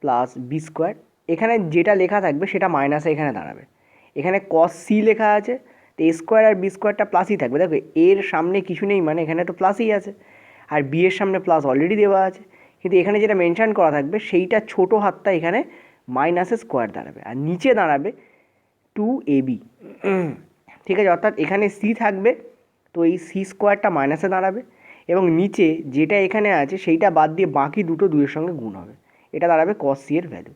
প্লাস বি স্কোয়ার। এখানে যেটা লেখা থাকবে সেটা মাইনাসে এখানে দাঁড়াবে। এখানে কস সি লেখা আছে, তো এ স্কোয়ার আর বি স্কোয়ারটা প্লাসই থাকবে। দেখো এর সামনে কিছু নেই, মানে এখানে তো প্লাসই আছে, আর বি এর সামনে প্লাস অলরেডি দেওয়া আছে, কিন্তু এখানে যেটা মেনশান করা থাকবে সেইটা ছোটো হাতটা এখানে মাইনাসে স্কোয়ার দাঁড়াবে, আর নিচে দাঁড়াবে 2ab। ঠিক আছে, অর্থাৎ এখানে সি থাকবে, তো এই সি স্কোয়ারটা মাইনাসে দাঁড়াবে, এবং নিচে যেটা এখানে আছে সেইটা বাদ দিয়ে বাকি দুটো দুইয়ের সঙ্গে গুণ হবে, এটা দাঁড়াবে কস সি এর ভ্যালু।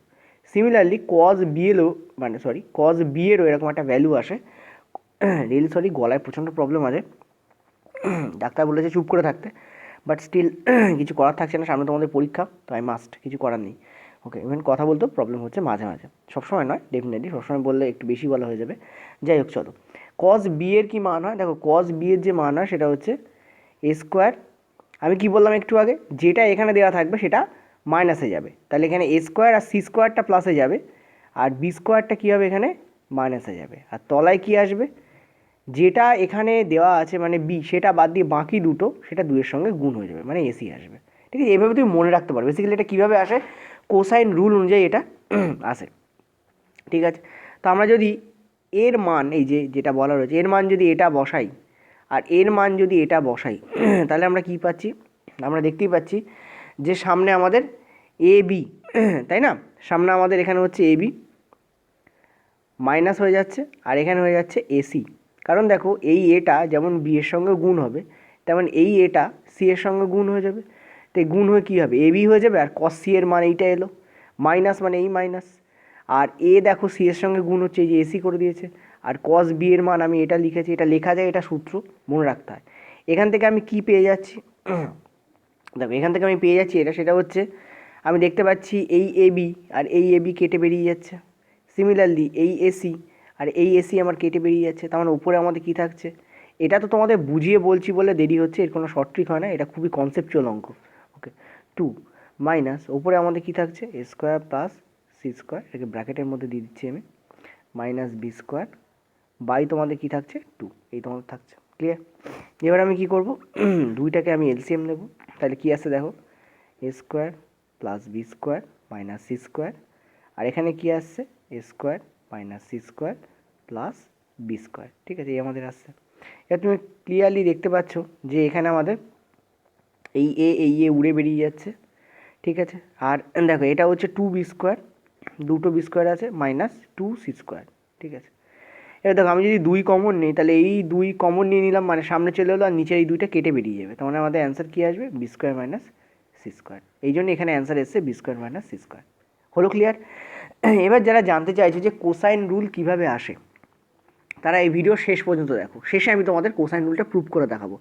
সিমিলারলি কস বি এরও, মানে সরি কস বি এরও এরকম একটা ভ্যালু আসে। সরি গলায় প্রচণ্ড প্রবলেম আছে, ডাক্তার বলেছে চুপ করে থাকতে, বাট স্টিল কিছু করার থাকছে না, সামনে তোমাদের পরীক্ষা, তো আই মাস্ট, কিছু করার নেই। ওকে, ইভেন কথা বলতেও প্রবলেম হচ্ছে মাঝে মাঝে, সবসময় নয় ডেফিনেটলি, সবসময় বললে একটু বেশি বলা হয়ে যাবে। যাই হোক, চলো কস বি এর কী মান হয়, দেখো কস বি এর যে মান হয় সেটা হচ্ছে এ স্কোয়ার। আমি কি বললাম একটু আগে, যেটা এখানে দেওয়া থাকবে সেটা মাইনাসে যাবে, তাহলে এখানে এ স্কোয়ার আর সি স্কোয়ারটা প্লাসে যাবে, আর বি স্কোয়ারটা কী হবে, এখানে মাইনাসে যাবে, আর তলায় কী আসবে, যেটা এখানে দেওয়া আছে মানে বি, সেটা বাদ দিয়ে বাকি দুটো সেটা দুইয়ের সঙ্গে গুণ হয়ে যাবে, মানে এসি আসবে। ঠিক আছে, এভাবে তুমি মনে রাখতে পারো। বেসিক্যালি এটা কীভাবে আসে, কোসাইন রুল অনুযায়ী এটা আসে। ঠিক আছে, তো আমরা যদি এর মান, এই যে যেটা বলা রয়েছে এর মান যদি এটা বসাই আর এর মান যদি এটা বসাই, তাহলে আমরা কি পাচ্ছি, আমরা দেখতেই পাচ্ছি যে সামনে আমাদের এ বি, তাই না, সামনে আমাদের এখানে হচ্ছে এ বি মাইনাস হয়ে যাচ্ছে, আর এখানে হয়ে যাচ্ছে এসি। কারণ দেখো এই এটা যেমন বি এর সঙ্গে গুণ হবে, তেমন এই এটা সি এর সঙ্গে গুণ হয়ে যাবে, তো গুণ হয়ে কী হবে, এ বি হয়ে যাবে, আর কস সি এর মান এইটা এলো, মাইনাস মানে এই মাইনাস, আর এ দেখো সি এর সঙ্গে গুণ হচ্ছে, এই যে এসি করে দিয়েছে, আর কস বি এর মান আমি এটা লিখেছি, এটা লেখা যায়, এটা সূত্র মনে রাখতে হয়। এখান থেকে আমি কি পেয়ে যাচ্ছি, দেখো এখান থেকে আমি পেয়ে যাচ্ছি এটা, সেটা হচ্ছে আমি দেখতে পাচ্ছি এই এ বি আর এই এ বি কেটে বেরিয়ে যাচ্ছে, সিমিলারলি এই এসি আর এই এসি আমার কেটে বেরিয়ে যাচ্ছে, তার মানে উপরে আমাদের কী থাকছে, এটা তো তোমাদের বুঝিয়ে বলছি বলে দেরি হচ্ছে, এর কোনো শর্ট ট্রিক হয় না, এটা খুবই কনসেপচুয়াল অঙ্ক। ওকে, 2 মাইনাস ওপরে আমাদের কী থাকছে, এ স্কোয়ার প্লাস সি স্কোয়ার, এটাকে ব্র্যাকেটের মধ্যে দিয়ে দিচ্ছি আমি, মাইনাস বি স্কোয়ার বাই তোমাদের কী থাকছে 2, এই তোমাদের থাকছে। ক্লিয়ার? এবার আমি কী করব, দুইটাকে আমি এলসিএম নেব, তাহলে কী আসছে দেখো, A square plus B square minus C square, আর এখানে কী আসছে, A square minus C square plus B square. ঠিক আছে, এই আমাদের আসছে। এবার তুমি ক্লিয়ারলি দেখতে পাচ্ছ যে এখানে আমাদের এই এ উড়ে বেরিয়ে যাচ্ছে। ঠিক আছে, আর দেখো এটা হচ্ছে 2b স্কোয়ার, দুটো বি স্কোয়ার আছে মাইনাস 2c², ঠিক আছে। এবার দেখো আমি যদি 2 কমন নিই তাহলে এই 2 কমন নিয়ে নিলাম, মানে সামনে চলে এলো আর নিচের এই 2টা কেটে বেরিয়ে যাবে, তার মানে আমাদের অ্যান্সার কী আসবে, b² মাইনাস c²। এই জন্য এখানে অ্যান্সার এসছে b² মাইনাস c²। হলো ক্লিয়ার? এবার যারা জানতে চাইছে যে কোসাইন রুল কীভাবে আসে, তারা এই ভিডিও শেষ পর্যন্ত দেখো। শেষে আমি তোমাদের কোসাইন রুলটা প্রুভ করে দেখাবো,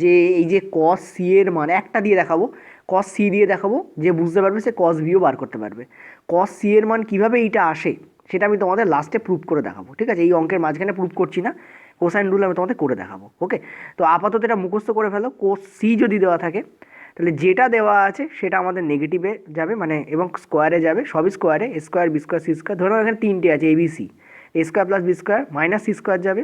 যে এই যে cos c এর মান একটা দিয়ে দেখাবো, cos c দিয়ে দেখাবো, যে বুঝতে পারবে সে cos b ও বার করতে পারবে। cos c এর মান কীভাবে এইটা আসে সেটা আমি তোমাদের লাস্টে প্রুভ করে দেখাবো, ঠিক আছে। এই অঙ্কের মাঝখানে প্রুভ করছি না, কোসাইন রুল আমি তোমাদের করে দেখাবো। ওকে, তো আপাতত এটা মুখস্থ করে ফেলো। cos c যদি দেওয়া থাকে তাহলে যেটা দেওয়া আছে সেটা আমাদের নেগেটিভে যাবে, মানে এবং স্কোয়ারে যাবে, সবই স্কোয়ারে, a² b² c²। ধরো এখানে 3টে আছে abc, a² plus b² minus c² যাবে,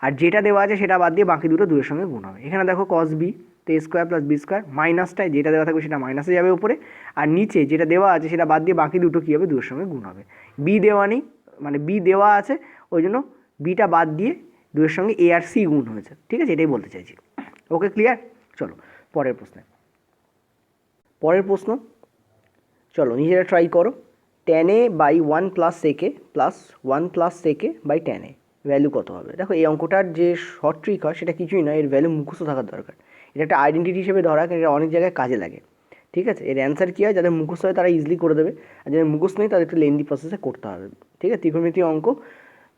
আর যেটা দেওয়া আছে সেটা বাদ দিয়ে বাকি দুটো 2 এর সঙ্গে গুণ হবে। এখানে দেখো cos b, তো a² প্লাস b² মাইনাসটায় যেটা দেওয়া থাকবে সেটা মাইনাসে যাবে উপরে, আর নিচে যেটা দেওয়া আছে সেটা বাদ দিয়ে বাকি দুটো কী হবে, 2 এর সঙ্গে গুণ হবে। b দেওয়া নেই, মানে b দেওয়া আছে ওই জন্য bটা বাদ দিয়ে 2 এর সঙ্গে a আর c গুণ হয়েছে, ঠিক আছে, এটাই বলতে চাইছি। ওকে, ক্লিয়ার? চলো পরের প্রশ্নে। পরের প্রশ্ন, চলো নিজেরা ট্রাই করো। tan a by 1 plus sec a plus 1 plus sec a by tan a value কত হবে? দেখো এই অঙ্কটার যে শর্ট ট্রিক হয় সেটা কিছুই নয়, এর ভ্যালু মুখস্থ থাকার দরকার। এটা একটা আইডেন্টিটি হিসেবে ধরা, কিন্তু এটা অনেক জায়গায় কাজে লাগে, ঠিক আছে। এর অ্যান্সার কী হয়, যাদের মুখস্থ হয় তারা ইজিলি করে দেবে, আর যাদের মুখস্থ নেই তাদের একটু লেন্দি প্রসেসে করতে হবে, ঠিক আছে। ত্রিকোণমিতিক অঙ্ক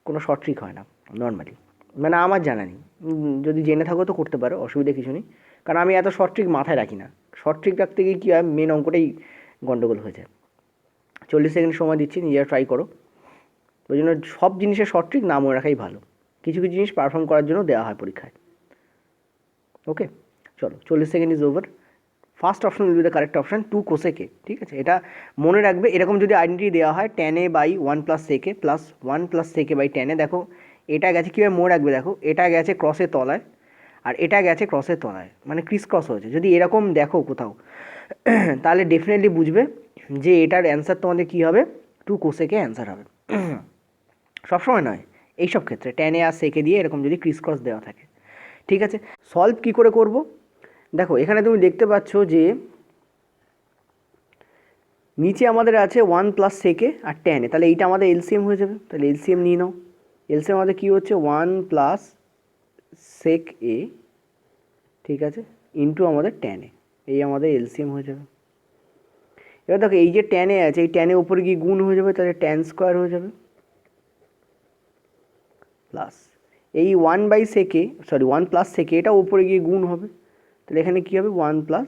কোনো শর্ট ট্রিক হয় না নর্মালি, মানে আমার জানা নেই। যদি জেনে থাকো তো করতে পারো, অসুবিধা কিছু নেই, কারণ আমি এত শর্ট ট্রিক মাথায় রাখি না। শর্ট ট্রিক রাখতে গিয়ে কী হয়, মেন অঙ্কটাই গন্ডগোল হয়ে যায়। 40 সেকেন্ড সময় দিচ্ছি, নিজেরা ট্রাই করো। ওই জন্য সব জিনিসের শর্ট ট্রিক না মনে রাখাই ভালো, কিছু কিছু জিনিস পারফর্ম করার জন্য দেওয়া হয় পরীক্ষায়। ওকে, চলো 40 second is over. First option will be the correct option, 2 cosec a, ঠিক আছে। এটা মনে রাখবে, এরকম যদি আইডেন্টিটি দেওয়া হয় tan a by 1 plus sec a plus 1 plus sec a by tan a, দেখো এটা গেছে কীভাবে মনে রাখবে, দেখো এটা গেছে ক্রসের তলায় আর এটা গেছে ক্রসের তলায়, মানে ক্রিস ক্রস হয়েছে। যদি এরকম দেখো কোথাও তাহলে ডেফিনেটলি বুঝবে যে এটার অ্যান্সার তোমাদের কী হবে, 2 cosec a অ্যান্সার হবে। সবসময় নয়, এইসব ক্ষেত্রে tan a R sec a দিয়ে এরকম যদি ক্রিস ক্রস দেওয়া থাকে, ঠিক আছে। সলভ কী করে করব, দেখো এখানে তুমি দেখতে পাচ্ছ যে নিচে আমাদের আছে 1 প্লাস sec a আর tan a, তাহলে এইটা আমাদের এলসিএম হয়ে যাবে। তাহলে এলসিএম নিয়ে নাও। এলসিএম আমাদের কী হচ্ছে, 1 প্লাস sec a, ঠিক আছে, ইন্টু আমাদের tan a, এই আমাদের এলসিএম হয়ে যাবে। এবার দেখো এই যে tan a আছে, এই tan a উপরে গিয়ে গুণ হয়ে যাবে, তাহলে tan স্কোয়ার হয়ে যাবে, প্লাস এই 1 by sec a, sorry 1 plus sec a, এটা উপরে গিয়ে গুণ হবে, তাহলে এখানে কী হবে, 1 প্লাস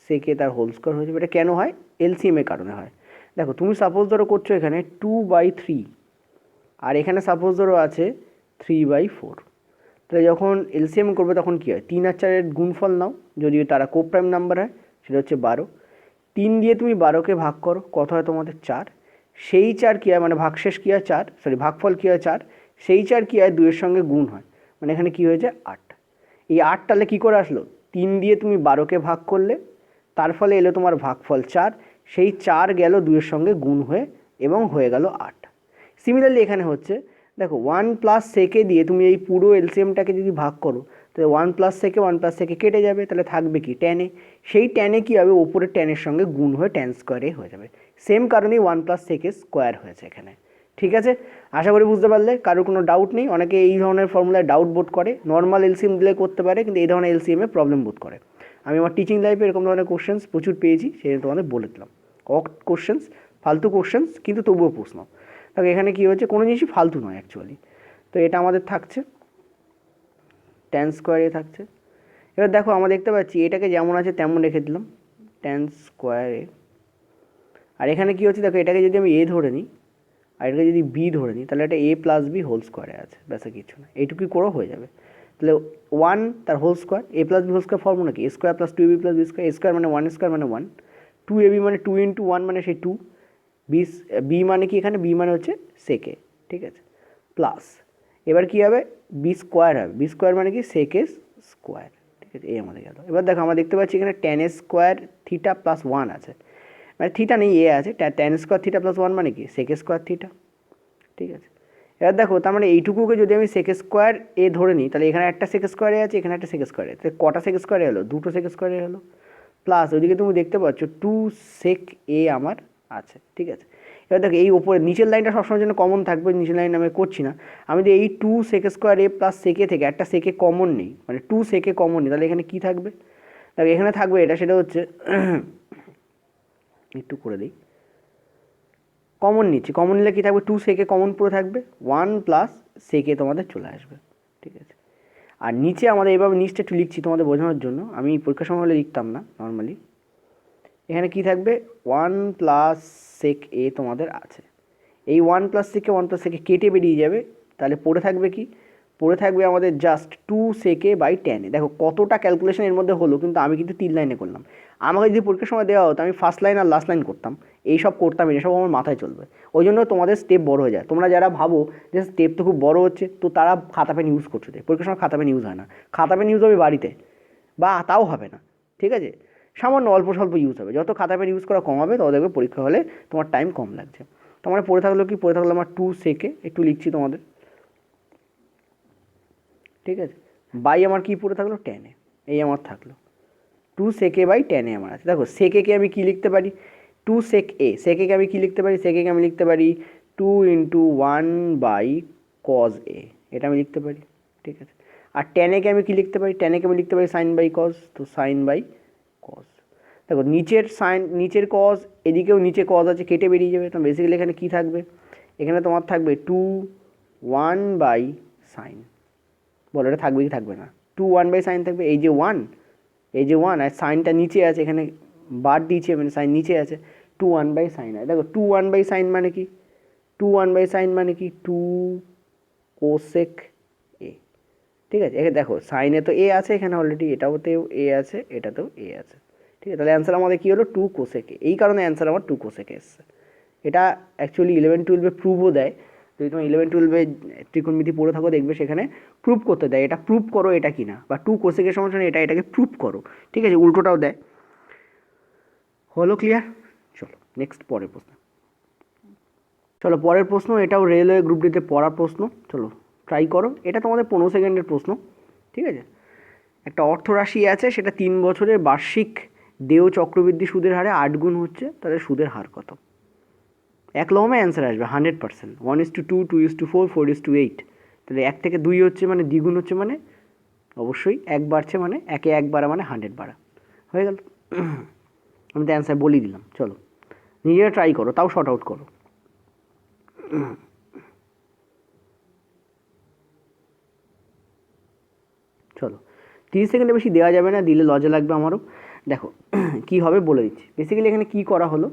sec a তার হোল স্কোয়ার হয়ে যাবে। এটা কেন হয়, এলসিএমের কারণে হয়। দেখো তুমি সাপোজ ধরো করছো এখানে 2/3, আর এখানে সাপোজ ধরো আছে 3/4, তাহলে যখন এলসিএম করবে তখন কী হয়, 3 আর 4-এর গুণফল নাও, যদিও তারা কোপ্রাইম নাম্বার হয়, সেটা হচ্ছে 12। 3 দিয়ে তুমি 12কে ভাগ করো, কত হয় তোমাদের 4। সেই 4 কী হয়, মানে ভাগশেষ কী হয় 4, সরি ভাগফল কী হয় 4, সেই 4 কী হয় 2 এর সঙ্গে গুণ হয়, মানে এখানে কী হয়েছে 8। এই 8 তাহলে কী করে আসলো, 3 দিয়ে তুমি 12কে ভাগ করলে, তার ফলে এলো তোমার ভাগফল 4, সেই 4 গেল 2 এর সঙ্গে গুণ হয়ে এবং হয়ে গেল 8। সিমিলারলি এখানে হচ্ছে, দেখো 1 প্লাস sec a দিয়ে তুমি এই পুরো এলসিএমটাকে যদি ভাগ করো, তাহলে 1 plus sec a 1 plus sec a কেটে যাবে, তাহলে থাকবে কি tan a, সেই tan a কী হবে, ওপরে tan এর সঙ্গে গুণ হয়ে tan স্কোয়ার a হয়ে যাবে। সেম কারণেই 1 প্লাস sec a স্কোয়ার হয়েছে এখানে, ঠিক আছে। আশা করি বুঝতে পারলে, কারোর কোনো ডাউট নেই। অনেকে এই ধরনের ফর্মুলায় ডাউট বোধ করে, নর্মাল এলসিএম দিলে করতে পারে, কিন্তু এই ধরনের এলসিএমে প্রবলেম বোধ করে। আমি আমার টিচিং লাইফে এরকম ধরনের কোশ্চেন্স প্রচুর পেয়েছি, সেটা তোমাদের বলে দিলাম। কোশ্চেন্স, ফালতু কোশ্চেন্স, কিন্তু তবুও প্রশ্ন। দেখো এখানে কী হচ্ছে, কোনো জিনিসই ফালতু নয় অ্যাকচুয়ালি। তো এটা আমাদের থাকছে tan স্কোয়ার a থাকছে। এবার দেখো আমরা দেখতে পাচ্ছি এটাকে যেমন আছে তেমন রেখে দিলাম, tan স্কোয়ার a। আর এখানে কী হচ্ছে, দেখো এটাকে যদি আমি a ধরে নিই আর এটাকে যদি b ধরে নিই, তাহলে এটা a প্লাস b হোল স্কোয়ারে আছে, ব্যাস কিছু না, এইটুকুই করেও হয়ে যাবে। তাহলে 1 তার whole square, a plus b whole square formula কি, a square plus 2ab plus b square, a square মানে 1 স্কোয়ার মানে 1, 2ab মানে 2 ইন্টু 1 মানে সেই 2, b মানে কি, এখানে b মানে হচ্ছে sec a, ঠিক আছে, প্লাস এবার কী হবে, বি স্কোয়ার হবে, বি স্কোয়ার মানে কি sec a স্কোয়ার, ঠিক আছে, এই আমাদের গেল। এবার দেখো আমরা দেখতে পাচ্ছি এখানে tan a square theta plus 1 আছে, মানে থিটা নেই এ আছে, tan স্কোয়ার থিটা প্লাস 1 মানে কি sec a স্কোয়ার থিটা, ঠিক আছে। এবার দেখো তার মানে এইটুকুকে যদি আমি sec স্কোয়ার এ ধরে নিই, তাহলে এখানে একটা sec স্কোয়ারে আছে, এখানে একটা sec স্কোয়ারে, তাহলে কটা sec স্কোয়ারে হলো, দুটো sec স্কোয়ারে হলো, প্লাস ওইদিকে তুমি দেখতে পাচ্ছ 2 sec a আমার আছে, ঠিক আছে। এবার দেখো এই ওপরে নিচের লাইনটা সবসময়ের জন্য কমন থাকবে, নিচের লাইন আমি করছি না। আমি যদি এই 2 sec স্কোয়ার এ প্লাস সেকে থেকে একটা সেকে কমন নেই, মানে 2 সেকে কমন নেই, তাহলে এখানে কী থাকবে? দেখো এখানে থাকবে এটা, সেটা হচ্ছে একটু করে দিই, কমন নিচ্ছি, কমন নিলে কী থাকবে? 2 সেকে কমন পুরো থাকবে, 1 প্লাস সেকে তোমাদের চলে আসবে, ঠিক আছে। আর নিচে আমাদের এইভাবে নিচটা একটু লিখছি তোমাদের বোঝানোর জন্য, আমি পরীক্ষার সময় হলে লিখতাম না নর্মালি। এখানে কি থাকবে? 1 প্লাস সেক এ তোমাদের আছে, এই 1 প্লাস সেকে 1 প্লাস সেকে কেটে বেরিয়ে যাবে, তাহলে পড়ে থাকবে কি? পড়ে থাকবে আমাদের জাস্ট 2 সেকে বাই 10 এ। দেখো কতটা ক্যালকুলেশন এর মধ্যে হলো, কিন্তু আমি কিন্তু 3 লাইনে করলাম। আমাকে যদি পরীক্ষার সময় দেওয়া হতো আমি ফার্স্ট লাইন আর লাস্ট লাইন করতাম, এইসব করতাম, এসব আমার মাথায় চলবে। ওই জন্য তোমাদের স্টেপ বড় হয়ে যায়। তোমরা যারা ভাবো যে স্টেপ তো খুব বড় হচ্ছে, তো তারা খাতা পেন ইউজ করছো, পরীক্ষার সময় খাতা পেন ইউজ হয় না, খাতা পেন ইউজ হবে বাড়িতে, বা তাও হবে না, ঠিক আছে, সামান্য অল্প স্বল্প ইউজ হবে। যত খাতা পেন ইউজ করা কমাবে তত দেখবে পরীক্ষা হলে তোমার টাইম কম লাগছে। তোমার পড়ে থাকলো কি? পড়ে থাকলো আমার 2 সেকে, একটু লিখছি তোমাদের, ঠিক আছে, বাই আমার কি পড়ে থাকলো? 10 এ, এই আমার থাকলো 2 সেকে বাই 10 এ আমার আছে। দেখো সেকেকে আমি কি লিখতে পারি? 2 সেক এ, সেকেকে আমি কি লিখতে পারি? সেকেকে আমি লিখতে পারি 2 ইন্টু 1 বাই কজ এ, এটা আমি লিখতে পারি, ঠিক আছে। আর 10 একে আমি কি লিখতে পারি? 10 একে আমি লিখতে পারি সাইন বাই কজ, তো সাইন বাই কজ। দেখো নিচের সাইন, নিচের কজ, এদিকেও নিচে কজ আছে, কেটে বেরিয়ে যাবে, তো বেসিক্যালি এখানে কী থাকবে? এখানে তোমার থাকবে 2 1 বাই সাইন। বলো এটা থাকবে কি থাকবে না? 2 1 বাই সাইন থাকবে, এই যে 1, এই যে 1, আর সাইনটা নিচে আছে, এখানে বার দিয়েছে মানে সাইন নিচে আছে, 2 1 বাই সাইন। আর দেখো 2 1 বাই সাইন মানে কি? 2 1 বাই সাইন মানে কি? 2 কোসেক এ, ঠিক আছে। এখানে দেখো সাইনে তো এ আছে, এখানে অলরেডি এটাতেও এ আছে, এটাতেও এ আছে, ঠিক আছে। তাহলে অ্যান্সার আমাদের কী হলো? 2 কোসেক এ। এই কারণে অ্যান্সার আমার 2 কোসেক এ এসছে। এটা অ্যাকচুয়ালি 11 12-এ প্রুভও দেয়। যদি তুমি 11 12-এ ত্রিকোণমিতি পড়ে থাকো দেখবে সেখানে প্রুভ করতে দেয়, এটা প্রুভ করো এটা কিনা, বা 2 কোসেকের সমস্যা নেই, এটাকে প্রুভ করো, ঠিক আছে, উল্টোটাও দেয়। হলো ক্লিয়ার? চলো নেক্সট পরের প্রশ্ন। চলো পরের প্রশ্ন, এটাও রেলওয়ে গ্রুপ ডিতে পড়ার প্রশ্ন, চলো ট্রাই করো। এটা তোমাদের 15 সেকেন্ডের প্রশ্ন, ঠিক আছে। একটা অর্থরাশি আছে, সেটা 3 বছরের বার্ষিক দেয় চক্রবৃদ্ধি সুদের হারে 8 গুণ হচ্ছে, তাহলে সুদের হার কত? এক লম্বা অ্যান্সার আসবে 100%। 1:2, 2:4, 4:8, তাহলে 1 থেকে 2 হচ্ছে মানে দ্বিগুণ হচ্ছে, মানে অবশ্যই 1 বাড়ছে, মানে 1-এ 1 বাড়া মানে 100 বাড়া, হয়ে গেল। আমি তো অ্যান্সার বলেই দিলাম। চলো নিজেরা ট্রাই করো, তাও শর্ট আউট করো। চলো 30 সেকেন্ডে বেশি দেওয়া যাবে না, দিলে লজ্জা লাগবে আমারও। দেখো কী হবে বলে দিচ্ছি। বেসিক্যালি এখানে কী করা হলো,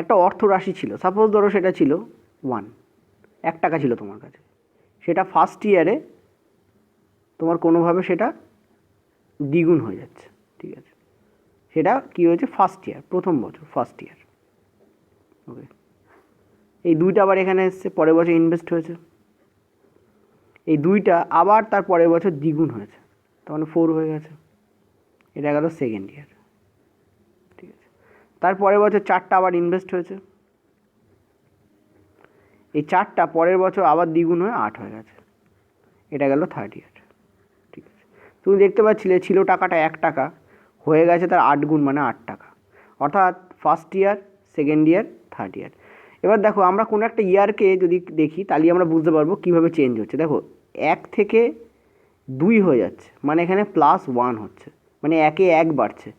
একটা অর্থ রাশি ছিল, সাপোজ ধরো সেটা ছিল 1 টাকা ছিল তোমার কাছে, সেটা ফার্স্ট ইয়ারে তোমার কোনোভাবে সেটা দ্বিগুণ হয়ে যাচ্ছে, ঠিক আছে। সেটা কী হয়েছে? ফার্স্ট ইয়ার, প্রথম বছর, ফার্স্ট ইয়ার, ওকে। এই 2টা আবার এখানে এসছে, পরের বছর ইনভেস্ট হয়েছে, এই 2টা আবার তার পরের বছর দ্বিগুণ হয়েছে, তার মানে 4 হয়ে গেছে, এটা গেল সেকেন্ড ইয়ার, ঠিক আছে। তার পরের বছর 4টা আবার ইনভেস্ট হয়েছে, এই 4টা পরের বছর আবার দ্বিগুণ হয়ে 8 হয়ে গেছে, এটা গেল থার্ড ইয়ার, ঠিক আছে। তুমি দেখতে পাচ্ছিলে ছিল টাকাটা 1 টাকা, হয়ে গেছে তার 8 গুণ মানে 8 টাকা, অর্থাৎ first year, second year, third year. এবার দেখো আমরা কোনো একটা ইয়ারকে যদি দেখি তাহলে আমরা বুঝতে পারবো কীভাবে চেঞ্জ হচ্ছে। দেখো 1 থেকে 2 হয়ে যাচ্ছে, মানে এখানে +1 হচ্ছে, মানে 1-এ 1 বাড়ছে,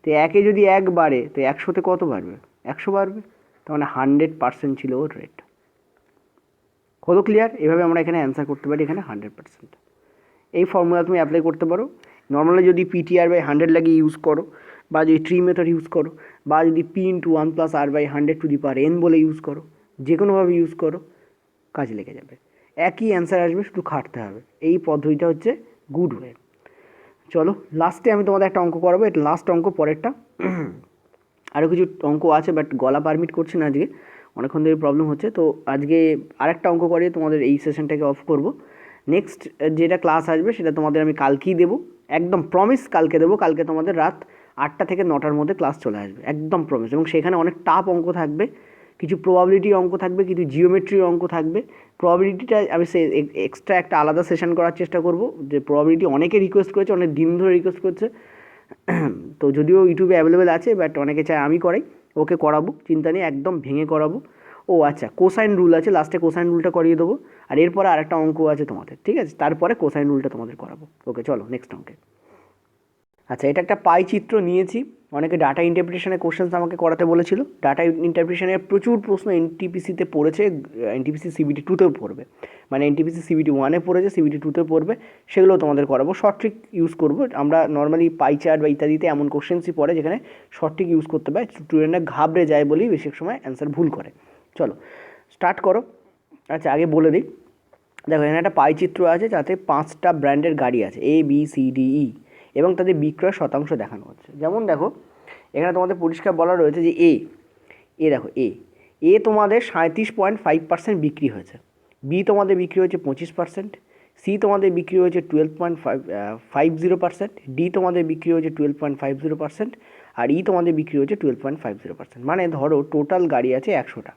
তো 1-এ যদি 1 বাড়ে তো 100-তে কত বাড়বে? 100 বাড়বে, তার মানে 100% ছিল ওর রেট। হলো ক্লিয়ার? এভাবে আমরা এখানে অ্যান্সার করতে পারি, এখানে 100%। এই ফর্মুলা তুমি অ্যাপ্লাই করতে পারো। নর্মালি যদি PTR/100 লাগিয়ে ইউজ করো, বা যদি ট্রি মেথড ইউজ করো, বা যদি P×1 + R/100⁴ বলে ইউজ করো, যে কোনোভাবে ইউজ করো, কাজে লেগে যাবে, একই অ্যান্সার আসবে, শুধু খাটতে হবে। এই পদ্ধতিটা হচ্ছে গুড ওয়ে। চলো লাস্টে আমি তোমাদের একটা অঙ্ক করাবো, এটা লাস্ট অঙ্ক, পরেরটা। আরও কিছু অঙ্ক আছে বাট গলা পারমিট করছে না আজকে, অনেকক্ষণ ধরে প্রবলেম হচ্ছে, তো আজকে আরেকটা অঙ্ক করে তোমাদের এই সেশনটাকে অফ করব। নেক্সট যেটা ক্লাস আসবে সেটা তোমাদের আমি কালকেই দেবো, একদম প্রমিস কালকে দেবো। কালকে তোমাদের রাত 8টা থেকে 9টার মধ্যে ক্লাস চলে আসবে, একদম প্রমিস। এবং সেখানে অনেক টাফ অঙ্ক থাকবে, কিছু প্রবাবিলিটি অঙ্ক থাকবে, কিছু জিওমেট্রি অঙ্ক থাকবে। প্রবাবিলিটিটা আমি এক্সট্রা একটা আলাদা সেশন করার চেষ্টা করব, যে প্রবাবিলিটি অনেকে রিকোয়েস্ট করেছে, অনেক দিন ধরে রিকোয়েস্ট করছে, তো যদিও ইউটিউবে অ্যাভেলেবেল আছে বাট অনেকে চায় আমি করাই, ওকে করাবো, চিন্তা নেই, একদম ভেঙে করাবো। ও আচ্ছা, কোসাইন রুল আছে, লাস্টে কোসাইন রুলটা করিয়ে দেবো। আর এরপরে আরেকটা অঙ্ক আছে তোমাদের, ঠিক আছে, তারপরে কোসাইন রুলটা তোমাদের করাবো। ওকে, চলো নেক্সট অঙ্কে। আচ্ছা, এটা একটা পাই চিত্র নিয়েছি। অনেকে ডাটা ইন্টারপ্রিটেশনের কোশ্চেন্স আমাকে করাতে বলেছিল। ডাটা ইন্টারপ্রিটেশনের প্রচুর প্রশ্ন এনটিপিসিতে পড়েছে, এনটিপিসি সিবিটি টুতেও পড়বে, মানে এনটিপিসি সিবিটি ওয়ানে পড়েছে, সিবিটি টুতেও পড়বে, সেগুলো তোমাদের করাবো। শর্ট ট্রিক ইউজ করবো আমরা, নর্মালি পাই চার্ট বা ইত্যাদিতে এমন কোশ্চেন্সই পড়ে যেখানে শর্ট ট্রিক ইউজ করতে পারে, স্টুডেন্টরা ঘাবড়ে যায় বলেই বেশির সময় অ্যান্সার ভুল করে। চলো স্টার্ট করো। আচ্ছা, আগে বলে দিই, দেখো এখানে একটা পাই চিত্র আছে যাতে 5টা ব্র্যান্ডের গাড়ি আছে, ABCDE, এবং তাদের বিক্রয় শতাংশ দেখানো হচ্ছে। যেমন দেখো এখানে তোমাদের পরিষ্কার বলা রয়েছে যে দেখো এ তোমাদের 37.5% বিক্রি হয়েছে, বি তোমাদের বিক্রি হয়েছে 25%, সি তোমাদের বিক্রি হয়েছে 12.50%, ডি তোমাদের বিক্রি হয়েছে 12.50%, আর ই তোমাদের বিক্রি হয়েছে 12.50%। মানে ধরো টোটাল গাড়ি আছে 100টা,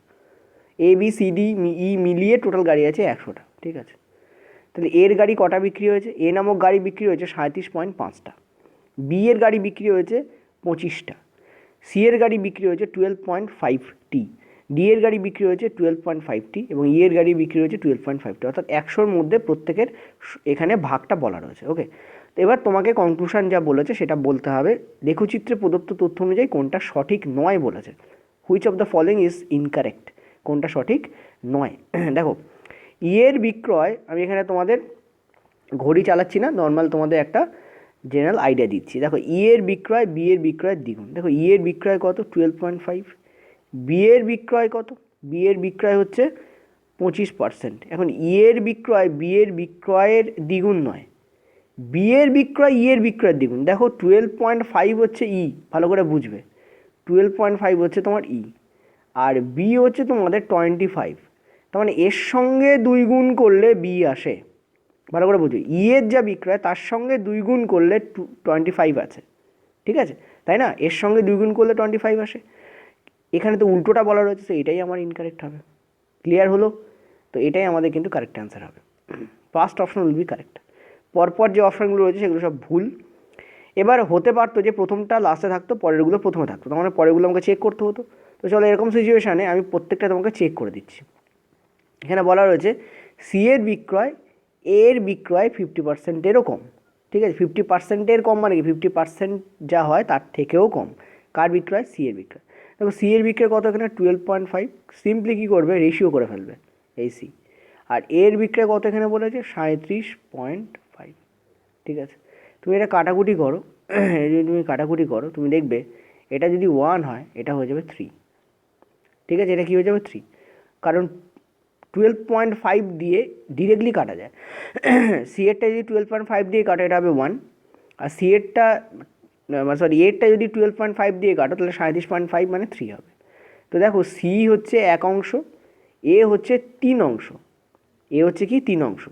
ABCDE মিলিয়ে টোটাল গাড়ি আছে 100টা, ঠিক আছে। তাহলে এর গাড়ি কটা বিক্রি হয়েছে? এ নামক গাড়ি বিক্রি হয়েছে 37.5টা, বি এর গাড়ি বিক্রি হয়েছে 25টা, সি এর গাড়ি বিক্রি হয়েছে 12.5টি, ডি এর গাড়ি বিক্রি হয়েছে 12.5টি, এবং ই এর গাড়ি বিক্রি হয়েছে 12.5টি। অর্থাৎ 100র মধ্যে প্রত্যেকের এখানে ভাগটা বলা রয়েছে। ওকে, তো এবার তোমাকে কনক্লুশন যা বলেছে সেটা বলতে হবে। লেখচিত্রে প্রদত্ত তথ্য অনুযায়ী কোনটা সঠিক নয় বলেছে। Which of the following is incorrect, কোনটা সঠিক নয়। দেখো ইয়ের বিক্রয়, আমি এখানে তোমাদের ঘড়ি চালাচ্ছি না, নর্মাল তোমাদের একটা জেনারেল আইডিয়া দিচ্ছি। দেখো ইয়ের বিক্রয় বি এর বিক্রয়ের দ্বিগুণ। দেখো ইয়ের বিক্রয় কত? 12.5। বি এর বিক্রয় কত? বি এর বিক্রয় হচ্ছে 25%। এখন ইয়ের বিক্রয় বি এর বিক্রয়ের দ্বিগুণ নয়, বি এর বিক্রয় ইয়ের বিক্রয়ের দ্বিগুণ। দেখো 12.5 হচ্ছে ই, ভালো করে বুঝবে, 12.5 হচ্ছে তোমার ই, আর বি হচ্ছে তোমাদের 25। তার মানে এর সঙ্গে 2 গুণ করলে বি আসে, ভালো করে বুঝো। ই এর যা বিক্রয় তার সঙ্গে 2 গুণ করলে 25 আছে, ঠিক আছে, তাই না? এর সঙ্গে 2 গুণ করলে 25 আসে। এখানে তো উল্টোটা বলা রয়েছে, তো এটাই আমার ইনকারেক্ট হবে। ক্লিয়ার হলো? তো এটাই আমাদের কিন্তু কারেক্ট অ্যান্সার হবে। First option will be correct. পরপর যে অপশানগুলো রয়েছে সেগুলো সব ভুল। এবার হতে পারতো যে প্রথমটা লাস্টে থাকতো, পরেরগুলো প্রথমে থাকতো, তার মানে পরেরগুলো আমাকে চেক করতে হতো। তো চলো এরকম সিচুয়েশানে আমি প্রত্যেকটা তোমাকে চেক করে দিচ্ছি। এখানে বলা রয়েছে সি এর বিক্রয় এর বিক্রয় 50%-এরও কম, ঠিক আছে। 50%-এর কম মানে কি? 50% যা হয় তার থেকেও কম। কার বিক্রয়? সি এর বিক্রয়। দেখো সি এর বিক্রয় কত এখানে? 12.5। সিম্পলি কী করবে? রেশিও করে ফেলবে এই সি। আর এর বিক্রয় কত এখানে বলেছে? 37.5, ঠিক আছে। তুমি এটা কাটাকুটি করো, যদি তুমি কাটাকুটি করো তুমি দেখবে এটা যদি 1 হয় এটা হয়ে যাবে 3, ঠিক আছে। এটা কী হয়ে যাবে? 3, কারণ 12.5 দিয়ে ডিরেক্টলি কাটা যায়। সি এরটা যদি 12.5 দিয়ে কাটো এটা হবে 1, আর সি এরটা সরি এরটা যদি 12.5 দিয়ে কাটো তাহলে 37.5 মানে 3 হবে। তো দেখো সি হচ্ছে 1 অংশ, এ হচ্ছে 3 অংশ, এ হচ্ছে কি 3 অংশ।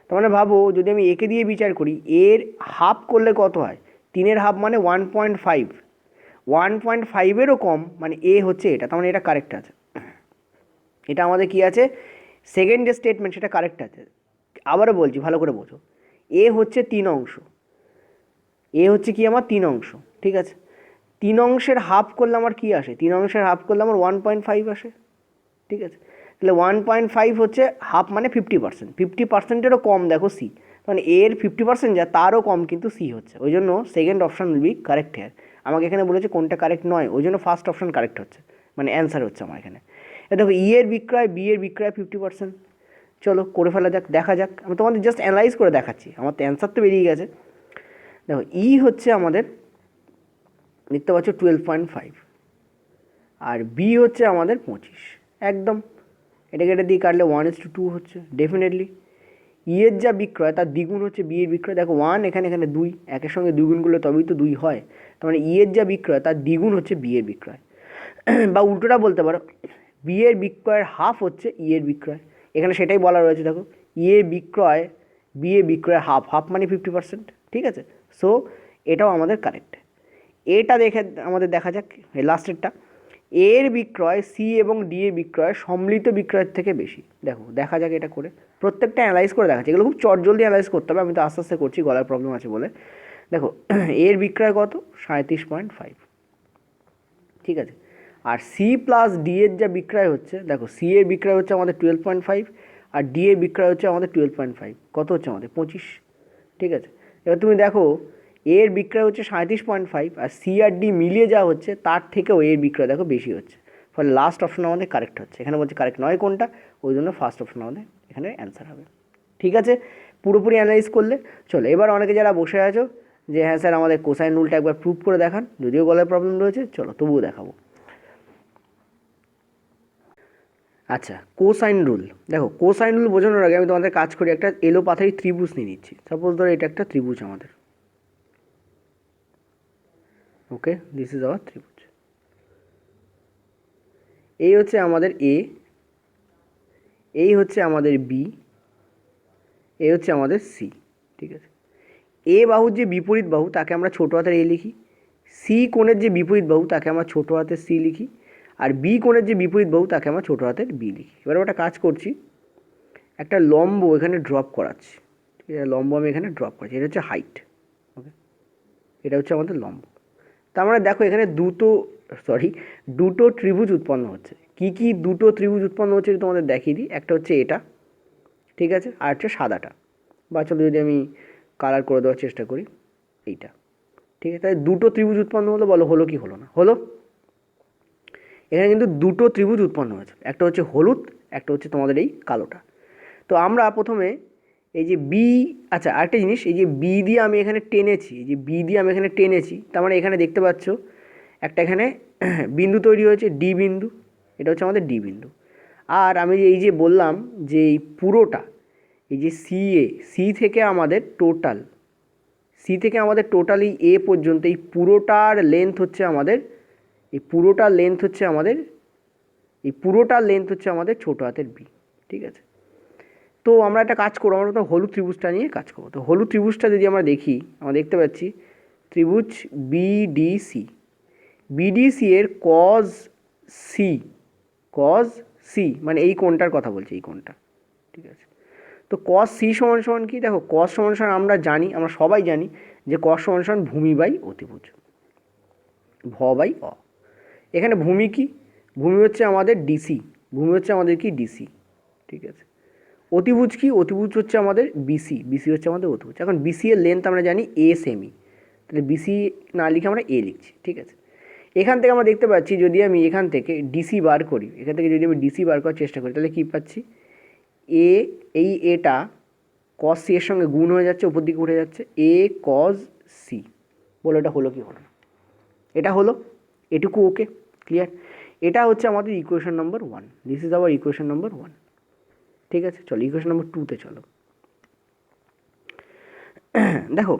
তার মানে ভাবো যদি আমি একে দিয়ে বিচার করি, এর হাফ করলে কত হয়? 3-এর হাফ মানে 1.5, 1.5-এরও কম মানে এ হচ্ছে এটা, তার মানে এটা কারেক্ট আছে। এটা আমাদের কি আছে? সেকেন্ড যে স্টেটমেন্ট সেটা কারেক্ট আছে। আবারও বলছি, ভালো করে বোঝো, এ হচ্ছে 3 অংশ, এ হচ্ছে কি আমার 3 অংশ, ঠিক আছে। 3 অংশের হাফ করলে আমার কি আসে? 3 অংশের হাফ করলে আমার 1.5 আসে, ঠিক আছে। তাহলে 1.5 হচ্ছে হাফ মানে 50%, 50%-এরও কম দেখো সি, মানে এর 50% যা তারও কম কিন্তু সি হচ্ছে, ওই জন্য second option will be correct here. আমাকে এখানে বলেছে কোনটা কারেক্ট নয়, ওই জন্য ফার্স্ট অপশান কারেক্ট হচ্ছে, মানে অ্যান্সার হচ্ছে আমার এখানে। দেখো ই এর বিক্রয় বি এর বিক্রয় 50%। চলো করে ফেলা যাক, দেখা যাক। আমি তোমাদের জাস্ট অ্যানালাইজ করে দেখাচ্ছি, আমার তো অ্যান্সার তো বেরিয়ে গেছে। দেখো ই হচ্ছে আমাদের দেখতে পাচ্ছ 12.5, আর বি হচ্ছে আমাদের 25, একদম এটাকে এটা দিয়ে কাটলে 1:2 হচ্ছে ডেফিনেটলি। ই এর যা বিক্রয় তার দ্বিগুণ হচ্ছে বি এর বিক্রয়। দেখো 1 এখানে 2, একের সঙ্গে 2 গুণ করলে তবেই তো 2 হয়, তার মানে ই এর যা বিক্রয় তার দ্বিগুণ হচ্ছে বি এর বিক্রয়। বা উল্টোটা বলতে পারো, বি এর বিক্রয়ের হাফ হচ্ছে ই এর বিক্রয়, এখানে সেটাই বলা রয়েছে। দেখো ই এর বিক্রয় বি এর বিক্রয় হাফ, হাফ মানে 50%, ঠিক আছে। সো এটাও আমাদের কারেক্ট। এটা দেখে আমাদের দেখা যাক লাস্টেরটা, এর বিক্রয় সি এবং ডি এর বিক্রয় সম্মিলিত বিক্রয়ের থেকে বেশি। দেখো দেখা যাক এটা করে, প্রত্যেকটা অ্যানালাইজ করে দেখাচ্ছে। এগুলো খুব চটজলদি অ্যানালাইজ করতে হবে, আমি তো আস্তে আস্তে করছি, গলার প্রবলেম আছে বলে। দেখো এর বিক্রয় কত? 37.5, ঠিক আছে। আর সি প্লাস ডি এর যা বিক্রয় হচ্ছে, দেখো সি এর বিক্রয় হচ্ছে আমাদের 12.5 আর ডি এর বিক্রয় হচ্ছে আমাদের 12.5, কত হচ্ছে আমাদের 25, ঠিক আছে। এবার তুমি দেখো এর বিক্রয় হচ্ছে 37.5 আর সি আর ডি মিলিয়ে যা হচ্ছে তার থেকেও এর বিক্রয় দেখো বেশি হচ্ছে, ফলে লাস্ট অপশন আমাদের কারেক্ট হচ্ছে। এখানে বলছে কারেক্ট নয় কোনটা, ওই জন্য ফার্স্ট অপশন আমাদের এখানে অ্যান্সার হবে। ঠিক আছে, পুরোপুরি অ্যানালাইজ করলে চলো। এবার অনেকে যারা বসে আছো যে হ্যাঁ স্যার আমাদের কোসাইন রুলটা একবার প্রুভ করে দেখান, যদিও গলায় প্রবলেম রয়েছে, চলো তবুও দেখাবো। আচ্ছা, কোসাইন রুল দেখো, কোসাইন রুল বোঝানোর আগে আমি তোমাদের কাজ করি, একটা এলো পাথারি ত্রিভুজ নিয়ে নিচ্ছি। সাপোজ ধরো এটা একটা ত্রিভুজ আমাদের, ওকে, দিস ইজ আওয়ার ত্রিভুজ। এই হচ্ছে আমাদের এ, এই হচ্ছে আমাদের বি, এই হচ্ছে আমাদের সি, ঠিক আছে। এ বাহুর যে বিপরীত বাহু তাকে আমরা ছোটো হাতের এ লিখি, সি কোণের যে বিপরীত বাহু তাকে আমরা ছোটো হাতের সি লিখি, আর বি কোণের যে বিপরীত বাহু তাকে আমরা ছোটো হাতের বি লিখি। এবার একটা কাজ করছি, একটা লম্ব এখানে ড্রপ করাচ্ছি, ঠিক আছে, লম্ব আমি এখানে ড্রপ করছি, এটা হচ্ছে হাইট, ওকে, এটা হচ্ছে আমাদের লম্ব। তার মানে দেখো এখানে দুটো ত্রিভুজ উৎপন্ন হচ্ছে। কি কি দুটো ত্রিভুজ উৎপন্ন হচ্ছে তোমাদের দেখিয়ে দিই। একটা হচ্ছে এটা, ঠিক আছে, আর হচ্ছে সাদাটা, বা চলো যদি আমি কালার করে দেওয়ার চেষ্টা করি, এইটা, ঠিক আছে। তাহলে দুটো ত্রিভুজ উৎপন্ন হলো, বলো হলো কি হলো না? হলো। এখানে কিন্তু দুটো ত্রিভুজ উৎপন্ন হয়েছে, একটা হচ্ছে হলুদ, একটা হচ্ছে তোমাদের এই কালোটা। তো আমরা প্রথমে এই যে বি, আচ্ছা আরেকটা জিনিস, এই যে বি দিয়ে আমি এখানে টেনেছি, এই যে বি দিয়ে আমি এখানে টেনেছি, তার মানে এখানে দেখতে পাচ্ছ একটা এখানে বিন্দু তৈরি হয়েছে, ডি বিন্দু, এটা হচ্ছে আমাদের ডি বিন্দু। আর আমি এই যে বললাম যে এই পুরোটা, এই যে সি থেকে আমাদের টোটাল, সি থেকে আমাদের টোটাল এই এ পর্যন্ত এই পুরোটার লেন্থ হচ্ছে আমাদের, এই পুরোটার লেন্থ হচ্ছে আমাদের, এই পুরোটার লেন্থ হচ্ছে আমাদের ছোটো হাতের বি, ঠিক আছে। তো আমরা একটা কাজ করবো, আমরা তো হলুদ ত্রিভুজটা নিয়ে কাজ করবো। তো হলুদ ত্রিভুজটা যদি আমরা দেখি, আমরা দেখতে পাচ্ছি ত্রিভুজ বিডিসি, বিডিসি এর কজ সি মানে এই কোণটার কথা বলছি, এই কোণটা, ঠিক আছে। তো কস সি সমান সমান কি? দেখো কস সমান সমান আমরা জানি, আমরা সবাই জানি যে কস সমান সমান ভূমি বাই অতিভুজ, ভ বাই অ। এখানে ভূমি কি? ভূমি হচ্ছে আমাদের ডিসি, ভূমি হচ্ছে আমাদের কি ডিসি, ঠিক আছে। অতিভুজ কি? অতিভুজ হচ্ছে আমাদের বিসি, বিসি হচ্ছে আমাদের অতিভুজ। এখন বিসি এর লেন্থ আমরা জানি এ সেমি, তাহলে বিসি না লিখে আমরা এ লিখছি, ঠিক আছে। এখান থেকে আমরা দেখতে পাচ্ছি যদি আমি এখান থেকে ডিসি বার করি, এখান থেকে যদি আমি ডিসি বার করার চেষ্টা করি, তাহলে কী পাচ্ছি? এ, এই এটা কস সি এর সঙ্গে গুণ হয়ে যাচ্ছে, উপর দিকে উঠে যাচ্ছে, এ কজ সি। বলো এটা হলো কি হলো? এটা হলো, এটুকু ওকে, ক্লিয়ার। এটা হচ্ছে আমাদের equation number 1, this is our equation number 1, ঠিক আছে। চলো ইকুয়েশন নম্বর 2তে চলো। দেখো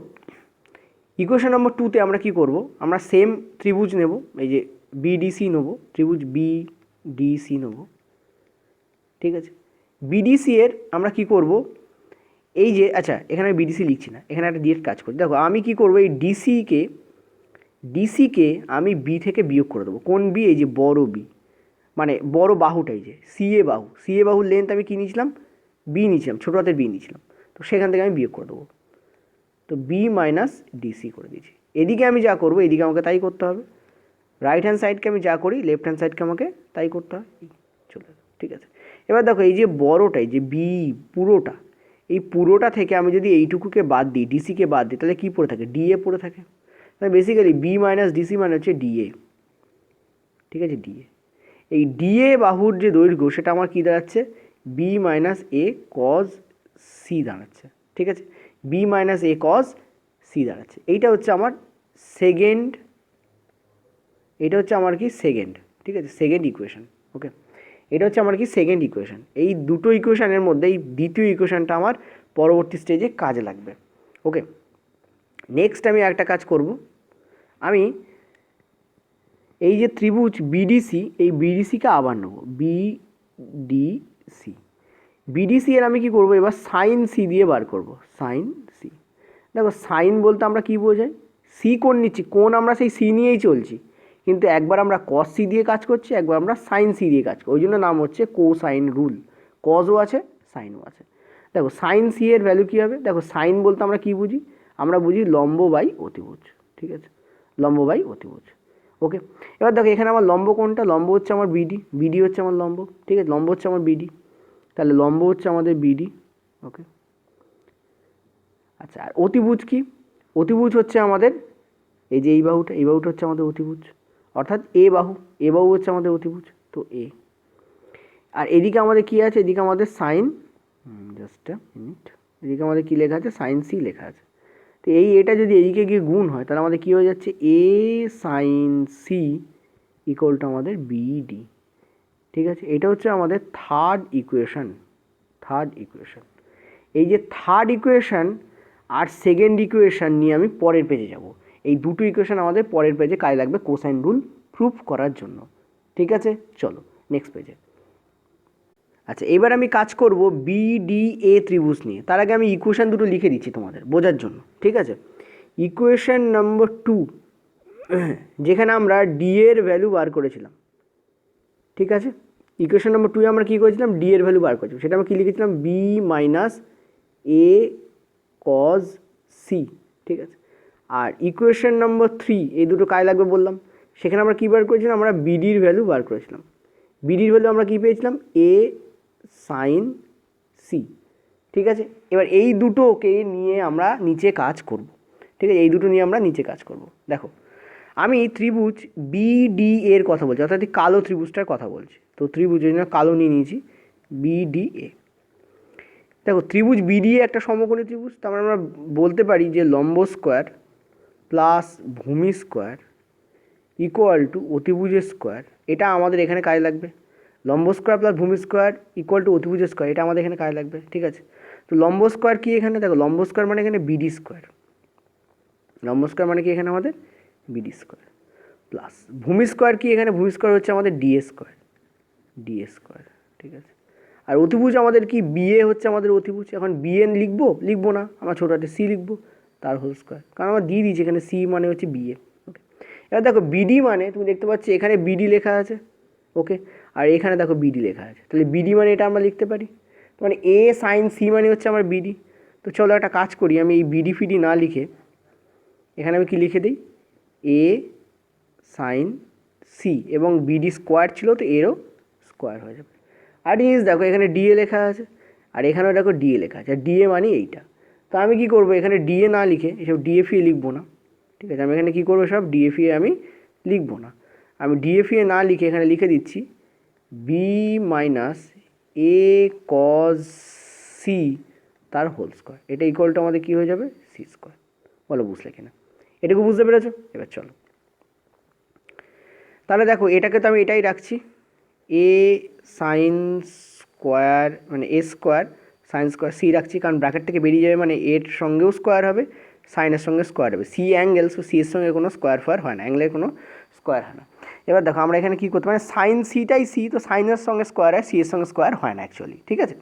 ইকুয়েশন নম্বর 2তে আমরা কি করব, আমরা সেম ত্রিভুজ নেব, এই যে বিডিসি নেব, ত্রিভুজ বিডিসি নেব, ঠিক আছে। বিডিসি এর আমরা কি করব, এই যে আচ্ছা এখানে আমি বিডিসি লিখছি না, এখানে একটা ডিরেক্ট কাজ করি। দেখো আমি কি করব, এই ডিসিকে আমি বি থেকে বিয়োগ করে দেবো। কোন বি? এই যে বড় বি, মানে বড় বাহুটাই, যে সিএ বাহুর লেন্থ আমি কী নিয়েছিলাম? বি নিয়েছিলাম, ছোটো হাতের বি নিয়েছিলাম, তো সেখান থেকে আমি বিয়োগ করে দেবো। তো বি মাইনাস ডিসি করে দিয়েছি। এদিকে আমি যা করবো এদিকে আমাকে তাই করতে হবে, রাইট হ্যান্ড সাইডকে আমি যা করি লেফট হ্যান্ড সাইডকে আমাকে তাই করতে হয়, চলে, ঠিক আছে। এবার দেখো এই যে বড়টাই, যে বি পুরোটা, এই পুরোটা থেকে আমি যদি এইটুকুকে বাদ দিই, ডিসিকে বাদ দিই, তাহলে কী পড়ে থাকে? ডিএ পড়ে থাকে। তাহলে বেসিক্যালি বি মাইনাস ডিসি মানে হচ্ছে ডিএ, ঠিক আছে, ডিএ। এই ডিএ বাহুর যে দৈর্ঘ্য সেটা আমার কী দাঁড়াচ্ছে? বি মাইনাস এ কজ সি দাঁড়াচ্ছে, ঠিক আছে, বি মাইনাস এ কজ সি দাঁড়াচ্ছে। এইটা হচ্ছে আমার সেকেন্ড, এটা হচ্ছে আমার কি সেকেন্ড, ঠিক আছে, সেকেন্ড ইকুয়েশন, ওকে। এটা হচ্ছে আমার কি সেকেন্ড ইকুয়েশন। এই দুটো ইকুয়েশনের মধ্যে এই দ্বিতীয় ইকুয়েশনটা আমার পরবর্তী স্টেজে কাজে লাগবে, ওকে। নেক্সট আমি একটা কাজ করব, আমি এই যে ত্রিভুজ বিডিসি, এই বিডিসিকে আবার নেব, বিডিসি এর আমি কি করব, এবার সাইন সি দিয়ে বার করব, সাইন সি। দেখো সাইন বলতে আমরা কি বোঝাই? সি কোণ নিচ্ছি, কোণ আমরা সেই সি নিয়েই চলছি, কিন্তু একবার আমরা কস সি দিয়ে কাজ করছি, একবার আমরা সাইন সি দিয়ে কাজ করছি, ওই জন্য নাম হচ্ছে কোসাইন রুল। কজও আছে, সাইনও আছে। দেখো সাইন সি এর ভ্যালু কী হবে? দেখো সাইন বলতে আমরা কি বুঝি? আমরা বুঝি লম্ব বাই অতিভুজ, ঠিক আছে, লম্ব বাই অতিভুজ। ওকে, এবার দেখো এখানে আমার লম্ব কোনটা, লম্ব হচ্ছে আমার বিডি, বিডি হচ্ছে আমার লম্ব, ঠিক আছে, লম্ব হচ্ছে আমার বিডি, তাহলে লম্ব হচ্ছে আমাদের বিডি। ওকে, আচ্ছা, আর অতিভুজ কি, অতিভুজ হচ্ছে আমাদের এই যে এই বাহুটা, এই বাহুটা হচ্ছে আমাদের অতিভুজ, অর্থাৎ এ বাহু, এ বাহু হচ্ছে আমাদের অতিভুজ, তো এ। আর এদিকে আমাদের কি আছে, এদিকে আমাদের সাইন, জাস্ট আ মিনিট, এদিকে আমাদের কি লেখা আছে, সাইন সি লেখা আছে। তো এই এটা যদি এদিকে গিয়ে গুণ হয় তাহলে আমাদের কী হয়ে যাচ্ছে, এ সাইন সি ইকুয়াল টু আমাদের বিডি। ঠিক আছে, এটা হচ্ছে আমাদের থার্ড ইকুয়েশন। থার্ড ইকুয়েশন, এই যে থার্ড ইকুয়েশন আর সেকেন্ড ইকুয়েশন নিয়ে আমি পরের পেজে যাব। এই দুটো ইকুয়েশন আমাদের পরের পেজে কাজে লাগবে কোসাইন রুল প্রুফ করার জন্য। ঠিক আছে, চলো নেক্সট পেজে। আচ্ছা, এবার আমি কাজ করব বিডিএ ত্রিভুজ নিয়ে। তার আগে আমি ইকুয়েশন দুটো লিখে দিচ্ছি তোমাদের বোঝার জন্য। ঠিক আছে, ইকুয়েশন নম্বর 2, যেখানে আমরা ডি এর ভ্যালু বার করেছিলাম। ঠিক আছে, ইকুয়েশন নম্বর 2 আমরা কী করেছিলাম, ডি এর ভ্যালু বার করেছিলাম, সেটা আমরা কী লিখেছিলাম, বি মাইনাস এ কজ সি। ঠিক আছে, আর ইকুয়েশন নম্বর 3 এই দুটো কাজে লাগবে বললাম, সেখানে আমরা কী বার করেছিলাম, আমরা বিডির ভ্যালু বার করেছিলাম। বিডির ভ্যালু আমরা কী পেয়েছিলাম, এ সাইন সি। ঠিক আছে, এবার এই দুটোকে নিয়ে আমরা নিচে কাজ করব। ঠিক আছে, এই দুটো নিয়ে আমরা নিচে কাজ করব। দেখো, আমি ত্রিভুজ বিডি এর কথা বলছি, অর্থাৎ কালো ত্রিভুজটার কথা বলছি। তো ত্রিভুজের জন্য কালো নিয়ে নিয়েছি, বিডিএ। দেখো, ত্রিভুজ বিডিএ একটা সমকোণী ত্রিভুজ, তার মানে আমরা বলতে পারি যে লম্ব স্কোয়ার প্লাস ভূমি স্কোয়ার ইকুয়াল টু অতিভুজের স্কোয়ার। এটা আমাদের এখানে কাজে লাগবে। লম্ব স্কোয়ার প্লাস ভূমি স্কোয়ার ইকুয়াল টু অতিভুজের স্কোয়ার, এটা আমাদের এখানে কাজে লাগবে। ঠিক আছে, তো লম্ব স্কোয়ার কি এখানে, দেখো লম্ব স্কোয়ার মানে এখানে বিডি স্কোয়ার, লম্ব স্কোয়ার মানে কি এখানে আমাদের বিডি স্কোয়ার, প্লাস ভূমি স্কোয়ার কি এখানে, ভূমি স্কোয়ার হচ্ছে আমাদের ডিএ স্কোয়ার, ডিএ স্কোয়ার। ঠিক আছে, আর অতিভুজ আমাদের কি, বিএ হচ্ছে আমাদের অতিভুজ। এখন বিএ লিখবো না, আমরা ছোটো একটা সি লিখবো, তার হোল স্কোয়ার, কারণ আমরা দিয়ে দিয়েছি এখানে সি মানে হচ্ছে বিএ। ওকে, এবার দেখো বিডি মানে তুমি দেখতে পাচ্ছ এখানে বিডি লেখা আছে। ওকে, আর এখানে দেখো বিডি লেখা আছে, তাহলে বিডি মানে এটা আমরা লিখতে পারি, মানে এ সাইন সি মানে হচ্ছে আমার বিডি। তো চলো একটা কাজ করি, আমি এই বিডি ফিডি না লিখে এখানে আমি কি লিখে দিই, এ সাইন সি, এবং বিডি স্কোয়ার ছিল তো এরও স্কোয়ার হয়ে যাবে। আর জিনিস দেখো, এখানে ডিএ লেখা আছে, আর এখানেও দেখো ডিএ লেখা আছে, আর ডিএ মানে এইটা। তো আমি কি করব, এখানে ডিএ না লিখে এসব ডিএফএ লিখবো না। ঠিক আছে, আমি এখানে কী করবো, সব ডিএফএ আমি লিখবো না, আমি ডিএফএ না লিখে এখানে লিখে দিচ্ছি বি মাইনাস এ কজ সি তার হোল স্কোয়ার, এটা ইকুয়ালটা আমাদের কী হয়ে যাবে, সি স্কোয়ার। বলো বুঝলে কিনা, এটুকু বুঝতে পেরেছো? এবার চলো, তাহলে দেখো এটাকে তো আমি এটাই রাখছি, এ সাইন স্কোয়ার মানে এ স্কোয়ার সাইন স্কোয়ার সি রাখছি, কারণ ব্র্যাকেট থেকে বেরিয়ে যাবে মানে এর সঙ্গেও স্কোয়ার হবে, সাইনের সঙ্গে স্কোয়ার হবে। সি অ্যাঙ্গেল, সো সি এর সঙ্গে কোনো স্কোয়ার ফোয়ার হয় না, অ্যাঙ্গেলের কোনো স্কোয়ার হয় না। এবার দেখো আমরা এখানে কী করতে পারি, সাইন সিটাই সি, তো সাইনের সঙ্গে স্কোয়ার হয়, সি এর সঙ্গে স্কোয়ার হয় না অ্যাকচুয়ালি। ঠিক আছে,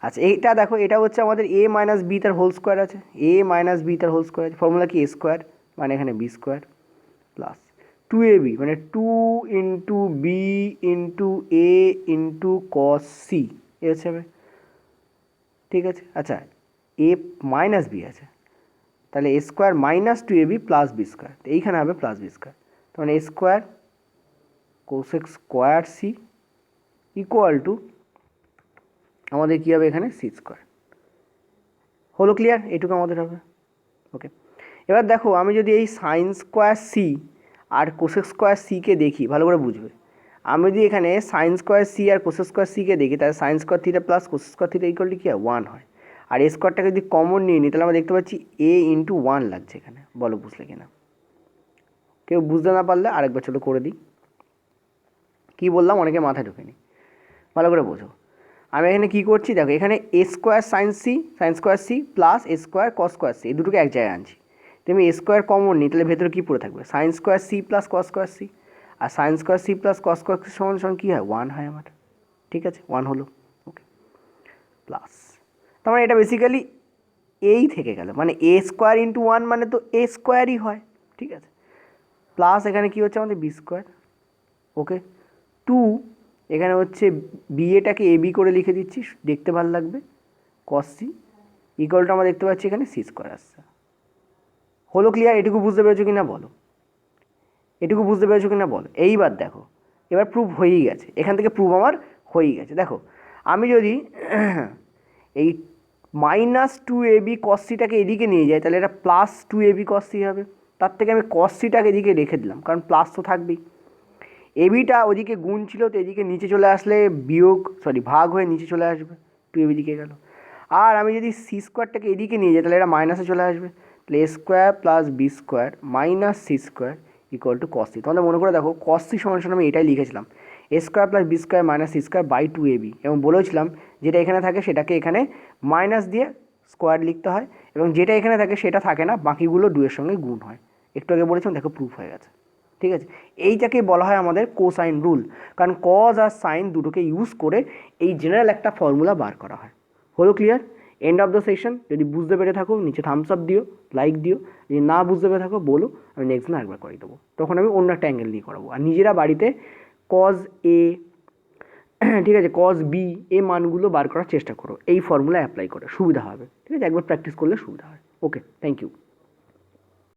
আচ্ছা এইটা দেখো, এটা হচ্ছে আমাদের এ মাইনাস বি তার হোল স্কোয়ার আছে, এ মাইনাস বি তার হোল স্কোয়ার আছে, ফর্মুলা কি, এ স্কোয়ার মানে এখানে বি স্কোয়ার প্লাস 2ab মানে 2 ইন্টু বি ইন্টু এ ইন্টু কস সি, এ হচ্ছে হবে। ঠিক আছে, আচ্ছা এ মাইনাস বি আছে, তাহলে A square minus 2ab plus B square, তো এইখানে হবে প্লাস বি স্কোয়ার, তখন A square cosec square C equal to আমাদের কী হবে এখানে সি স্কোয়ার। হলো ক্লিয়ার, এটুকু আমাদের হবে। ওকে, এবার দেখো আমি যদি এই সাইন স্কোয়ার সি আর কোসেক স্কোয়ার সিকে দেখি, ভালো করে বুঝবে, আমি যদি এখানে সাইন স্কোয়ার সি আর কোসেক স্কোয়ার সিকে দেখি, তাহলে sine square theta plus cosec square theta equal to কী হয়, 1 হয়। আর এ স্কোয়ারটাকে যদি কমন নিয়ে নিই তাহলে আমরা দেখতে পাচ্ছি এ ইন্টু 1 লাগছে এখানে। বলো বুঝলে কিনা, কেউ বুঝতে না পারলে আরেকবার ছোটো করে দিই, কী বললাম অনেকে মাথায় ঢোকেনি, ভালো করে বোঝো। আমি এখানে কী করছি দেখো, এখানে A square sine square C plus A square cos square C, এই দুটোকে এক জায়গায় আনছি। তুমি এ স্কোয়ার কমন নিই তাহলে ভেতরে কী পড়ে থাকবে, sine square C plus cos square C, আর sine square C plus cos square C সমান সমান কী হয়, 1 হয় আমার। ঠিক আছে, 1 হলো। ওকে, প্লাস তার মানে এটা বেসিক্যালি এই থেকে গেল, মানে এ স্কোয়ার ইন্টু 1 মানে তো এ স্কোয়ারই হয়। ঠিক আছে, প্লাস এখানে কী হচ্ছে আমাদের বি স্কোয়ার। ওকে, 2 এখানে হচ্ছে বিএটাকে এ বি করে লিখে দিচ্ছি, দেখতে ভালো লাগবে, কস সি ইকুয়ালটা আমরা দেখতে পাচ্ছি এখানে সি স্কোয়ার আসছে। হলো ক্লিয়ার, এটুকু বুঝতে পেরেছো কি না বলো। এটুকু বুঝতে পেরেছো কি না বল। এইবার দেখো, এবার প্রুফ হয়েই গেছে, এখান থেকে প্রুফ আমার হয়েই গেছে। দেখো আমি যদি এই -2ab cos c-টাকে এদিকে নিয়ে যাই, তাহলে এটা +2ab cos c হবে। তার থেকে আমি cos c-টাকে এদিকে রেখে দিলাম, কারণ প্লাস তো থাকবেই। এবিটা ওদিকে গুণ ছিল, তো এদিকে নিচে চলে আসলে ভাগ হয়ে নিচে চলে আসবে, 2ab দিকে গেল। আর আমি যদি সি স্কোয়ারটাকে এদিকে নিয়ে যাই, তাহলে এটা মাইনাসে চলে আসবে, তাহলে a square plus B square minus C square equal to cos c। তোমাদের মনে করে দেখো cos c সমান আমি এটাই লিখেছিলাম, a square plus B square minus C square by 2ab, এবং বলেছিলাম যেটা এখানে থাকে সেটাকে এখানে মাইনাস দিয়ে স্কোয়ার লিখতে হয়, এবং যেটা এখানে থাকে সেটা থাকে না, বাকিগুলো 2 এর সঙ্গে গুণ হয়। একটু আগে বলেছিলাম, দেখো প্রুফ হয়ে গেছে। ঠিক আছে, এইটাকে বলা হয় আমাদের কোসাইন রুল, কারণ কজ আর সাইন দুটোকে ইউজ করে এই জেনারেল একটা ফর্মুলা বার করা হয়। হলো clear? End of the session. যদি বুঝতে পেরে থাকো নিচে থামস আপ দিও, লাইক দিও। যদি না বুঝতে পেরে থাকো বলো, আমি নেক্সট দিন আরেকবার করে দেবো, তখন আমি অন্য একটা অ্যাঙ্গেল নিয়ে করাবো। আর নিজেরা বাড়িতে কজ এ, ঠিক আছে, কজ বি এই মানগুলো বার করার চেষ্টা করো, এই ফর্মুলা অ্যাপ্লাই করে সুবিধা হবে। ঠিক আছে, একবার প্র্যাকটিস করলে সুবিধা হয়। ওকে, থ্যাংক ইউ।